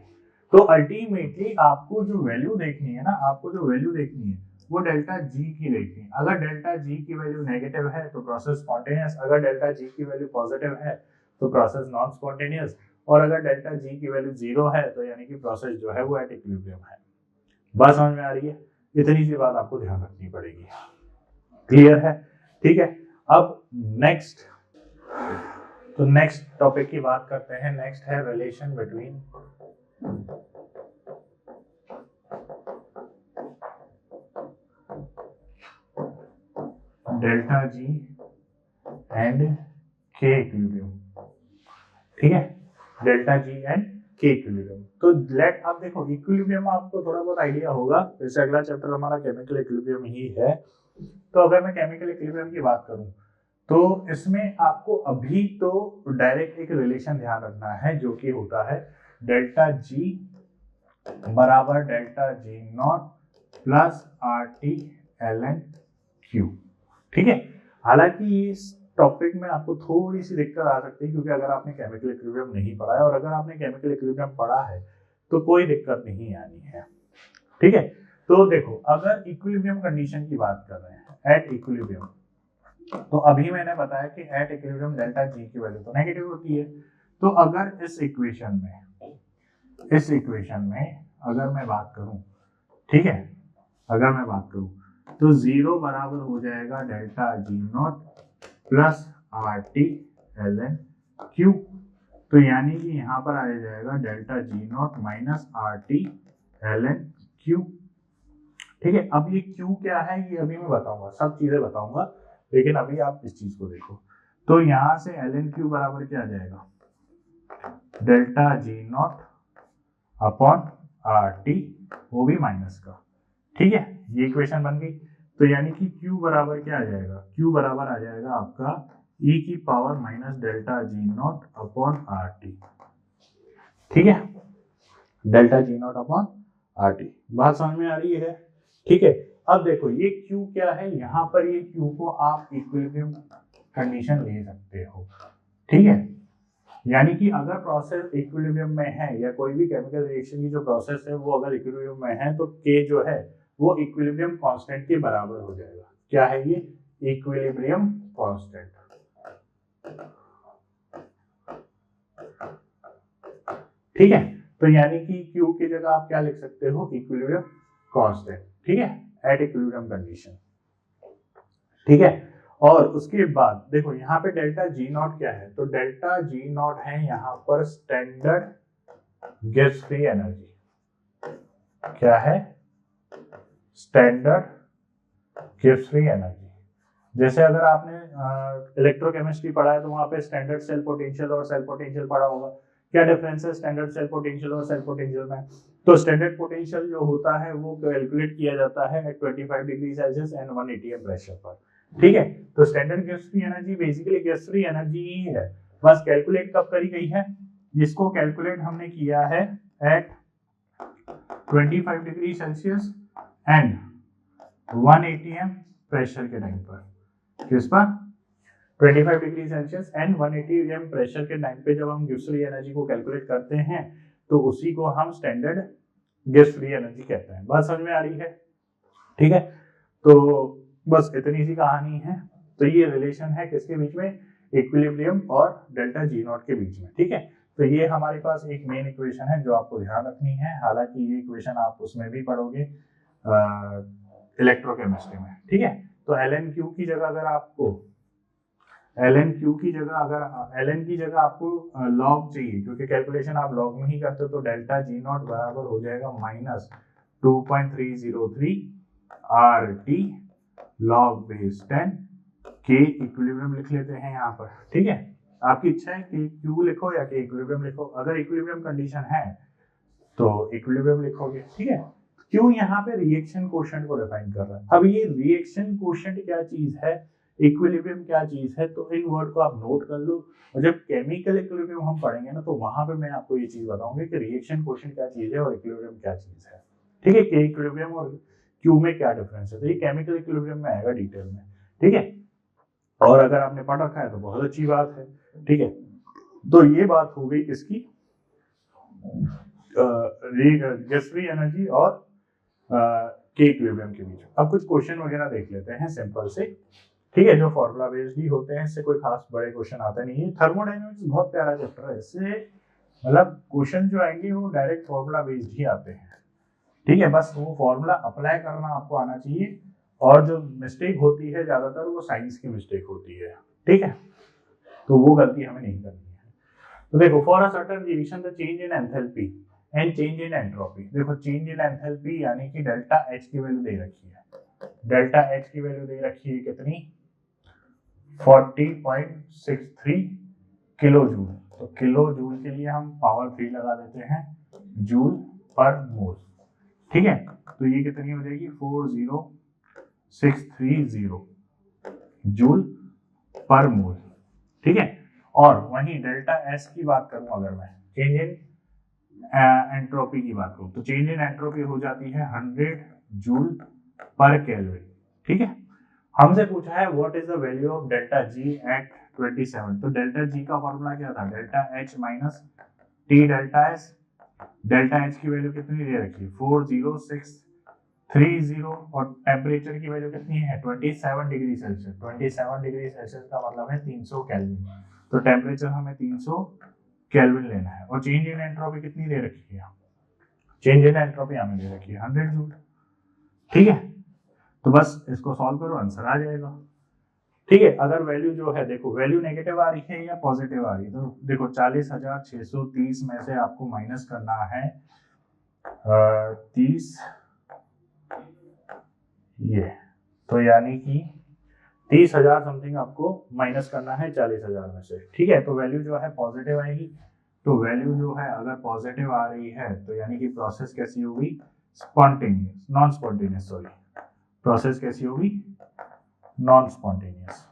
तो अल्टीमेटली आपको जो वैल्यू देखनी है ना, आपको जो वैल्यू देखनी है वो डेल्टा जी की देखनी है। अगर डेल्टा जी की वैल्यू नेगेटिव है तो प्रोसेस स्पॉन्टेनियस, अगर डेल्टा जी की वैल्यू पॉजिटिव है तो प्रोसेस नॉन स्पॉन्टेनियस, और अगर डेल्टा जी की वैल्यू 0 है तो यानी कि प्रोसेस जो है वो एट इक्विलिब्रियम है। बात समझ में आ रही है? इतनी सी बात आपको ध्यान रखनी पड़ेगी। क्लियर है? ठीक है, अब नेक्स्ट टॉपिक की बात करते हैं। नेक्स्ट है relation between delta G and के इक्विलिब्रियम। ठीक है, डेल्टा जी एंड के इक्विलिब्रियम। तो लेट आप देखो इक्विलिब्रियम आपको थोड़ा बहुत आइडिया होगा, जैसे अगला चैप्टर हमारा केमिकल इक्विलिब्रियम ही है। तो अगर मैं केमिकल इक्विलिब्रियम की बात करूं तो इसमें आपको अभी तो डायरेक्ट एक रिलेशन ध्यान रखना है जो कि होता है डेल्टा जी बराबर delta G not plus R T L N Q. ठीक है, हालांकि इस टॉपिक में आपको थोड़ी सी दिक्कत आ सकती है क्योंकि अगर आपने केमिकल इक्विलिब्रियम नहीं पढ़ा है, और अगर आपने केमिकल इक्विलिब्रियम पढ़ा है तो कोई दिक्कत नहीं आनी है। ठीक है, तो देखो अगर इक्विलिब्रियम कंडीशन की बात कर रहे हैं एट इक्विलिब्रियम, तो अभी मैंने बताया कि एट इक्विलिब्रियम डेल्टा जी की वैल्यू तो नेगेटिव होती है। तो अगर इस इक्वेशन में अगर मैं बात करूं, ठीक है, अगर मैं बात करूं तो 0 बराबर हो जाएगा delta G not plus R T L N Q. तो यानी कि यहाँ पर आ जाएगा delta G not minus R T L N Q. ठीक है, अब ये क्यू क्या है ये अभी मैं बताऊंगा, सब चीजें बताऊंगा, लेकिन अभी आप इस चीज को देखो। तो यहाँ से एल एन क्यू बराबर क्या आ जाएगा? Delta G not upon R T, वो भी माइनस का। ठीक है, ये इक्वेशन बन गई। तो यानी कि Q बराबर क्या आ जाएगा? Q बराबर आ जाएगा आपका e की power minus delta G not upon R T. ठीक है, delta G not upon R T. बात समझ में आ रही है? ठीक है, अब देखो ये Q क्या है, यहाँ पर ये Q को आप इक्विलिब्रियम कंडीशन ले सकते हो। ठीक है, यानी कि अगर प्रोसेस इक्विलिब्रियम में है या कोई भी केमिकल रिएक्शन की जो प्रोसेस है वो अगर इक्विलिब्रियम में है तो K जो है वो इक्विलिब्रियम कांस्टेंट के बराबर हो जाएगा। क्या है ये? Equilibrium constant. ठीक है, तो यानी कि Q की जगह आप क्या लिख सकते हो? Equilibrium constant. ठीक है, एट इक्विलिब्रियम कंडीशन। ठीक है, और उसके बाद देखो यहाँ पे डेल्टा जी नॉट क्या है? तो डेल्टा जी नॉट है यहाँ पर स्टैंडर्ड गैस फ्री एनर्जी। क्या है? Standard gas free energy. जैसे अगर आपने इलेक्ट्रोकेमिस्ट्री पढ़ा है तो वहां पे स्टैंडर्ड सेल पोटेंशियल और सेल पोटेंशियल पढ़ा होगा। क्या डिफरेंस है स्टैंडर्ड सेल पोटेंशियल और सेल पोटेंशियल में? तो स्टैंडर्ड पोटेंशियल जो होता है वो कैलकुलेट किया जाता है at 25 degree Celsius and 1 atm pressure पर। ठीक है, तो standard gas free energy basically gas free energy ही है, बस कैलकुलेट कब करी गई है? जिसको कैलकुलेट हमने किया है at 25 degree Celsius and 1 atm pressure के टाइम पर। किस पर? 25 degree Celsius and 1 atm pressure के टाइम पे जब हम गैस फ्री एनर्जी को कैलकुलेट करते हैं तो उसी को हम स्टैंडर्ड गैस फ्री एनर्जी कहते हैं। बात समझ में आ रही है? ठीक है, तो बस इतनी सी कहानी है। तो ये रिलेशन है किसके बीच में? इक्विलिब्रियम और डेल्टा जी नॉट के बीच में। ठीक है, तो ये हमारे पास एक मेन इक्वेशन है जो आपको ध्यान रखनी है। हालांकि ये इक्वेशन आप उसमें भी पढ़ोगे इलेक्ट्रोकेमिस्ट्री में। ठीक है, तो एल एन क्यू की जगह अगर आपको एल एन की जगह आपको लॉग चाहिए, क्योंकि कैलकुलेशन आप लॉग में ही करते हो, तो डेल्टा जी नॉट बराबर हो जाएगा minus 2.303 R T log base 10 के इक्विलिब्रियम लिख लेते हैं यहाँ पर। ठीक है, आपकी इच्छा है कि क्यू लिखो या कि इक्विलिब्रियम लिखो। अगर इक्विलिब्रियम कंडीशन है तो इक्विलिब्रियम लिखोगे, ठीक है। क्यों यहाँ पे रिएक्शन कोशेंट को डिफाइन कर रहा है। अब ये रिएक्शन कोशेंट क्या चीज है, इक्विलिब्रियम क्या चीज है, तो इन वर्ड को आप नोट कर लो। और जब केमिकल इक्विलिब्रियम हम पढ़ेंगे ना, तो वहां पे मैं आपको ये चीज बताऊंगी कि रिएक्शन कोशेंट क्या चीज है और इक्विलिब्रियम क्या चीज है, ठीक है। के इक्विलिब्रियम और क्यू में क्या डिफरेंस है, तो ये केमिकल इक्विलिब्रियम में आएगा डिटेल में, ठीक है। और अगर आपने पढ़ रखा है तो बहुत अच्छी बात है, ठीक है। तो ये बात हो गई किसकी, गैस फ्री एनर्जी और के इक्विलिब्रियम के बीच। अब कुछ क्वेश्चन वगैरह देख लेते हैं सिंपल से, ठीक है, जो फॉर्मूला बेस्ड ही होते हैं, इससे कोई खास बड़े क्वेश्चन आते नहीं है। थर्मोडायनेमिक्स बहुत प्यारा चैप्टर है, इससे मतलब क्वेश्चन जो आएंगे वो डायरेक्ट फॉर्मूला बेस्ड ही आते हैं, ठीक है। बस वो फॉर्मूला अप्लाई करना आपको आना चाहिए, और जो मिस्टेक होती है ज्यादातर वो साइंस की मिस्टेक होती है, ठीक है, तो वो गलती हमें नहीं करनी है। तो देखो, for a certain reaction the change in enthalpy and change in entropy. देखो, चेंज इन एंथैल्पी यानी कि डेल्टा एच की वैल्यू दे रखी है, डेल्टा एच की वैल्यू दे रखी है कितनी, 40.63 किलो जूल। तो किलो जूल के लिए हम पावर 3 लगा देते हैं, जूल पर मोल, ठीक है। तो ये कितनी हो जाएगी, 40630 जूल पर मोल, ठीक है। और वहीं डेल्टा एस की बात करूं, अगर मैं चेंज इन एंट्रोपी की बात करूं, तो चेंज इन एंट्रोपी हो जाती है 100 जूल पर केल्विन, ठीक है। हमसे पूछा है what is the value of delta G at 27। तो डेल्टा जी का फॉर्मूला क्या था, delta H minus T delta S. Delta H की वैल्यू कितनी दे रखी है, 40630, और टेम्परेचर की वैल्यू कितनी है, 27 डिग्री सेल्सियस। 27 डिग्री सेल्सियस का मतलब है 300 केल्विन। तो टेम्परेचर हमें 300 केल्विन लेना है। और चेंज इन एंट्रोपी कितनी दे रखी है, चेंज इन एंट्रोपी हमें दे रखी है 100 जूल, ठीक है। तो बस इसको सॉल्व करो, आंसर आ जाएगा, ठीक है। अगर वैल्यू जो है, देखो वैल्यू नेगेटिव आ रही है या पॉजिटिव आ रही है, तो देखो 40,630 में से आपको माइनस करना है 30, ये तो यानी कि 30,000 समथिंग आपको माइनस करना है 40,000 में से, ठीक है। तो वैल्यू जो है पॉजिटिव आएगी। तो वैल्यू जो है अगर पॉजिटिव आ रही है तो यानी कि प्रोसेस कैसी होगी, spontaneous, non spontaneous, sorry, process कैसी होगी, नॉन स्पॉन्टेनियस,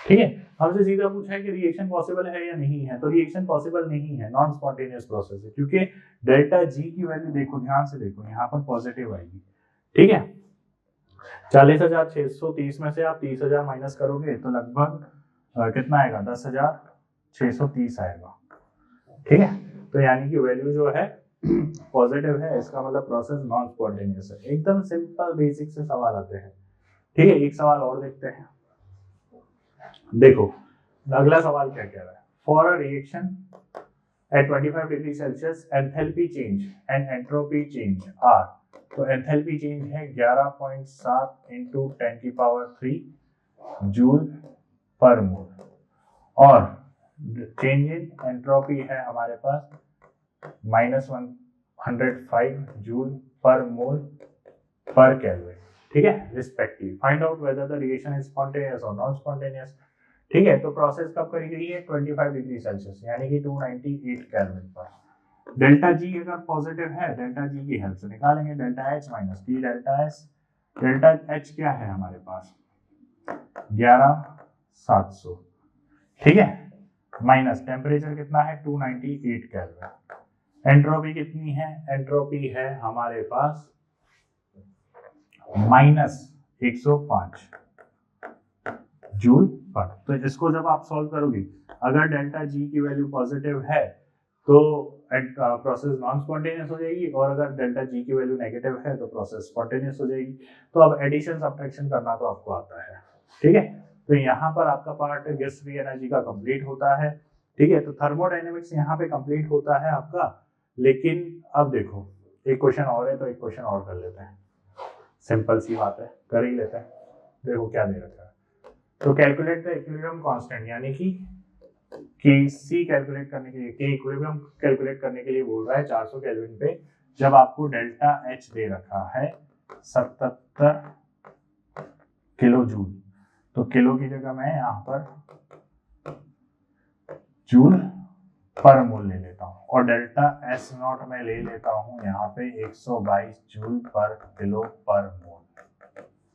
ठीक है। हमसे सीधा पूछा है कि रिएक्शन पॉसिबल है या नहीं है, तो रिएक्शन पॉसिबल नहीं है, नॉन स्पॉन्टेनियस प्रोसेस है, क्योंकि डेल्टा जी की वैल्यू देखो, ध्यान से देखो, यहाँ पर पॉजिटिव आएगी, ठीक है। 40,630 में से आप 30,000 माइनस करोगे तो लगभग कितना आएगा, 10,630 आएगा, ठीक है। तो यानी कि वैल्यू जो है पॉजिटिव है, इसका मतलब प्रोसेस नॉन स्पॉन्टेनियस है। एकदम सिंपल बेसिक से सवाल आते हैं, ठीक है। एक सवाल और देखते हैं, देखो अगला सवाल क्या कह रहा है, for a reaction at 25 degree Celsius enthalpy change and entropy change are. तो एंथैल्पी चेंज है 11.7 इंटू 10⁻³ जूल पर मोल, और चेंज इन एंट्रोपी है हमारे पास -105 जूल पर मोल पर केल्विन, ठीक है, respective. Find out whether the reaction is spontaneous और नॉन स्पॉन्टेनियस, ठीक है। तो प्रोसेस कब करी गई है, 25 डिग्री सेल्सियस यानी कि 298 केल्विन पर। डेल्टा जी अगर पॉजिटिव है, डेल्टा जी की हेल्प से निकालेंगे, delta H minus T delta S. Delta H क्या है हमारे पास, 11,700, ठीक है, माइनस टेम्परेचर कितना है 298 केल्विन। एंट्रोपी कितनी है, एंट्रोपी है हमारे पास -105 जूल पर। तो इसको जब आप सॉल्व करोगे, अगर डेल्टा जी की वैल्यू पॉजिटिव है तो प्रोसेस नॉन स्पॉन्टेनियस हो जाएगी, और अगर डेल्टा जी की वैल्यू नेगेटिव है तो प्रोसेस स्पॉन्टेनियस हो जाएगी। तो अब एडिशन सब्ट्रैक्शन करना तो आपको आता है, ठीक है। तो यहाँ पर आपका पार्ट गैस फ्री एनर्जी का कंप्लीट होता है, ठीक है। तो थर्मोडायनेमिक्स यहाँ पे कंप्लीट होता है आपका। लेकिन अब देखो, एक क्वेश्चन और है, तो एक क्वेश्चन और कर लेते हैं, सिंपल सी बात है, कर ही लेते हैं। देखो क्या दे रखा है, तो कैलकुलेट द इक्विलिब्रियम कांस्टेंट, यानी कि सी कैलकुलेट करने के लिए, के इक्विलिब्रियम कैलकुलेट करने के लिए बोल रहा है 400 केल्विन पे, जब आपको डेल्टा एच दे रखा है 77 किलो जूल। तो किलो की जगह मैं यहाँ पर जूल पर मोल ले लेता हूँ और डेल्टा एस नॉट में ले लेता हूँ यहाँ पे 122 जूल पर किलो पर मोल।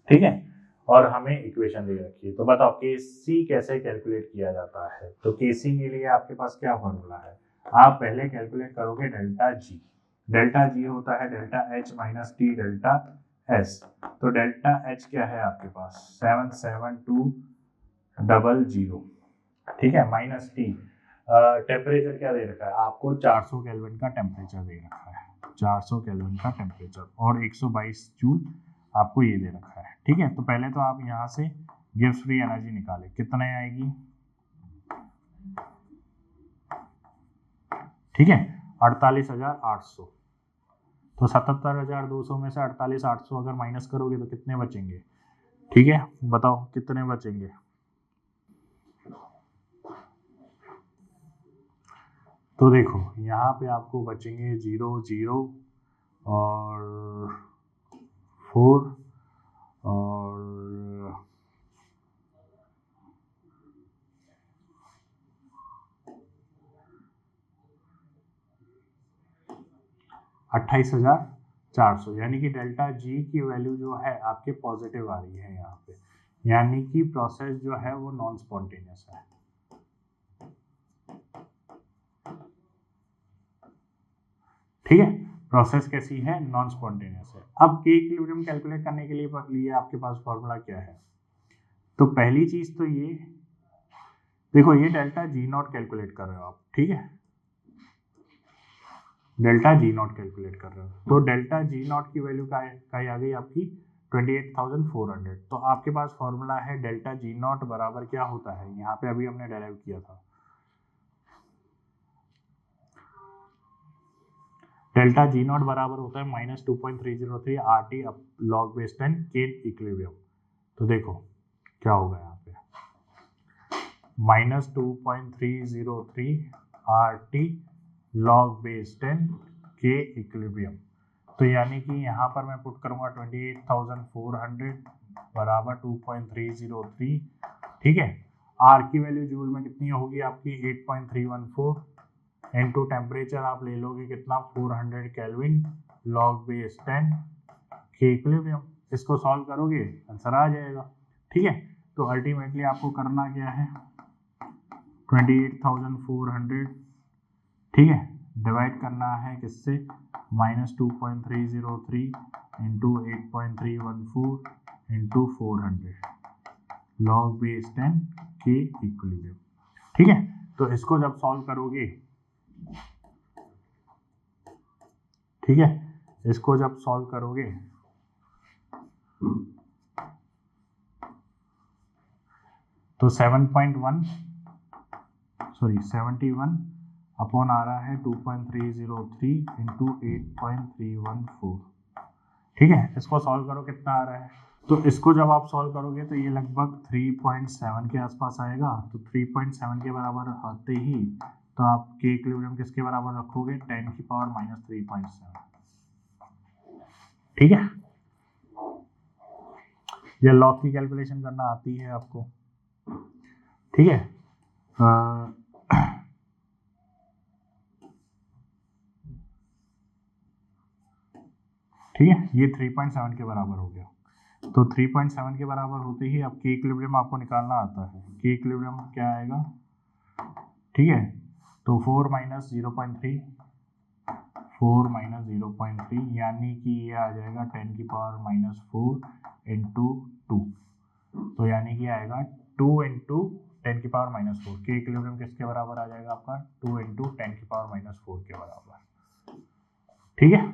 ठीक है, और हमें इक्वेशन दे रखी है। तो बताओ केसी कैसे कैलकुलेट किया जाता है। तो केसी के लिए आपके पास क्या फॉर्मूला है, आप पहले कैलकुलेट करोगे डेल्टा जी। डेल्टा जी होता है delta H minus T delta S. तो डेल्टा एच क्या है आपके पास 77200, ठीक है, माइनस टी। टेम्परेचर क्या दे रखा है आपको, 400 केल्विन का टेम्परेचर दे रखा है, 400 केल्विन का टेम्परेचर, और 122 जूल आपको ये दे रखा है। ठीक है, तो पहले तो आप यहाँ से गिब्स फ्री एनर्जी निकालें, कितने आएगी, ठीक है, 48,800। तो 77,200 में से 48,800 अगर माइनस करोगे तो कितने बचेंगे, ठीक है, बताओ कितने बचेंगे। तो देखो यहाँ पे आपको बचेंगे 0 0 और 4 और 28,400, यानी कि डेल्टा जी की वैल्यू जो है आपके पॉजिटिव आ रही है यहाँ पे, यानी कि प्रोसेस जो है वो नॉन स्पॉन्टेनियस है। ठीक है, प्रोसेस कैसी है, नॉन स्पॉन्टेनियस है। अब के इक्विलिब्रियम कैलकुलेट करने के लिए आपके पास फॉर्मूला क्या है। तो पहली चीज तो ये देखो, ये डेल्टा जी नॉट कैलकुलेट कर रहे हो आप, ठीक है, डेल्टा जी नॉट कैलकुलेट कर रहे हो। तो डेल्टा जी नॉट की वैल्यू क्या आ गई आपकी 28,400। तो आपके पास फॉर्मूला है डेल्टा जी नॉट बराबर क्या होता है, यहाँ पे अभी हमने डेराइव किया था, डेल्टा जी नॉट बराबर होता है -2.303 RT लॉग बेस 10 के इक्विलिब्रियम। तो देखो क्या होगा यहाँ पे -2.303 RT लॉग बेस 10 के इक्विलिब्रियम। तो यानी कि यहाँ पर मैं पुट करूँगा 28,400 बराबर 2.303, ठीक है, आर की वैल्यू जूल में कितनी होगी आपकी 8.314 इनटू टेम्परेचर आप ले लोगे कितना 400 केल्विन लॉग बेस 10 के इक्विलिब्रियम। इसको सॉल्व करोगे आंसर आ जाएगा। ठीक है, तो अल्टीमेटली आपको करना क्या है 28,400, ठीक है, डिवाइड करना है किससे -2.303 इंटू 8.314 इंटू 400 लॉग बेस 10 के इक्विलिब्रियम। ठीक है, तो इसको जब सॉल्व करोगे, ठीक है, इसको जब सॉल्व करोगे तो 71 अपॉन आ रहा है 2.303 इंटू 8.314। ठीक है, इसको सॉल्व करो कितना आ रहा है, तो इसको जब आप सॉल्व करोगे तो ये लगभग 3.7 के आसपास आएगा। तो 3.7 के बराबर आते ही तो आप के इक्विलिब्रियम किसके बराबर रखोगे 10 की पावर -3.7। ठीक है, ये लॉग की कैलकुलेशन करना आती है आपको, ठीक है। ठीक है, ये 3.7 के बराबर हो गया। तो 3.7 के बराबर होते ही अब के इक्विलिब्रियम आपको निकालना आता है। के इक्विलिब्रियम क्या आएगा, ठीक है, तो 4 - 0.3 4 - 0.3 यानी कि ये आ जाएगा 10 की पावर -4 इंटू 2। तो यानी कि आएगा 2 इंटू 10 की पावर -4। के इक्विलिब्रियम किसके बराबर आ जाएगा आपका 2 इंटू 10 की पावर -4 के बराबर। ठीक है,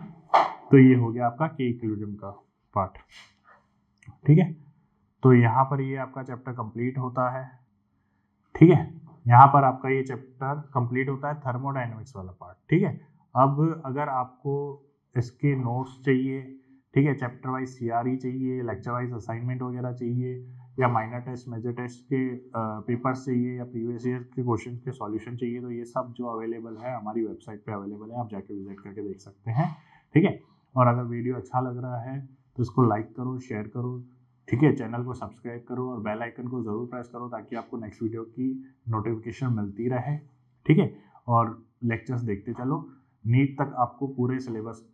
तो ये हो गया आपका के इक्विलिब्रियम का पार्ट। ठीक है, तो यहाँ पर ये आपका चैप्टर कंप्लीट होता है। ठीक है, यहाँ पर आपका ये चैप्टर कंप्लीट होता है थर्मोडायनेमिक्स वाला पार्ट। ठीक है, अब अगर आपको इसके नोट्स चाहिए, ठीक है, चैप्टर वाइज सीआरई चाहिए, लेक्चर वाइज असाइनमेंट वगैरह चाहिए, या माइनर टेस्ट मेजर टेस्ट के पेपर्स चाहिए, या प्रीवियस ईयर के क्वेश्चन के सॉल्यूशन चाहिए, तो ये सब जो अवेलेबल है हमारी वेबसाइट पे अवेलेबल है, आप जाके विजिट करके देख सकते हैं। ठीक है, और अगर वीडियो अच्छा लग रहा है तो इसको लाइक करो, शेयर करो, ठीक है, चैनल को सब्सक्राइब करो और बेल आइकन को ज़रूर प्रेस करो ताकि आपको नेक्स्ट वीडियो की नोटिफिकेशन मिलती रहे। ठीक है, और लेक्चर्स देखते चलो। नीट तक आपको पूरे सिलेबस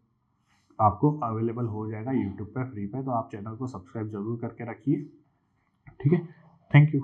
आपको अवेलेबल हो जाएगा यूट्यूब पे फ्री पे, तो आप चैनल को सब्सक्राइब जरूर करके रखिए। ठीक है, थैंक यू।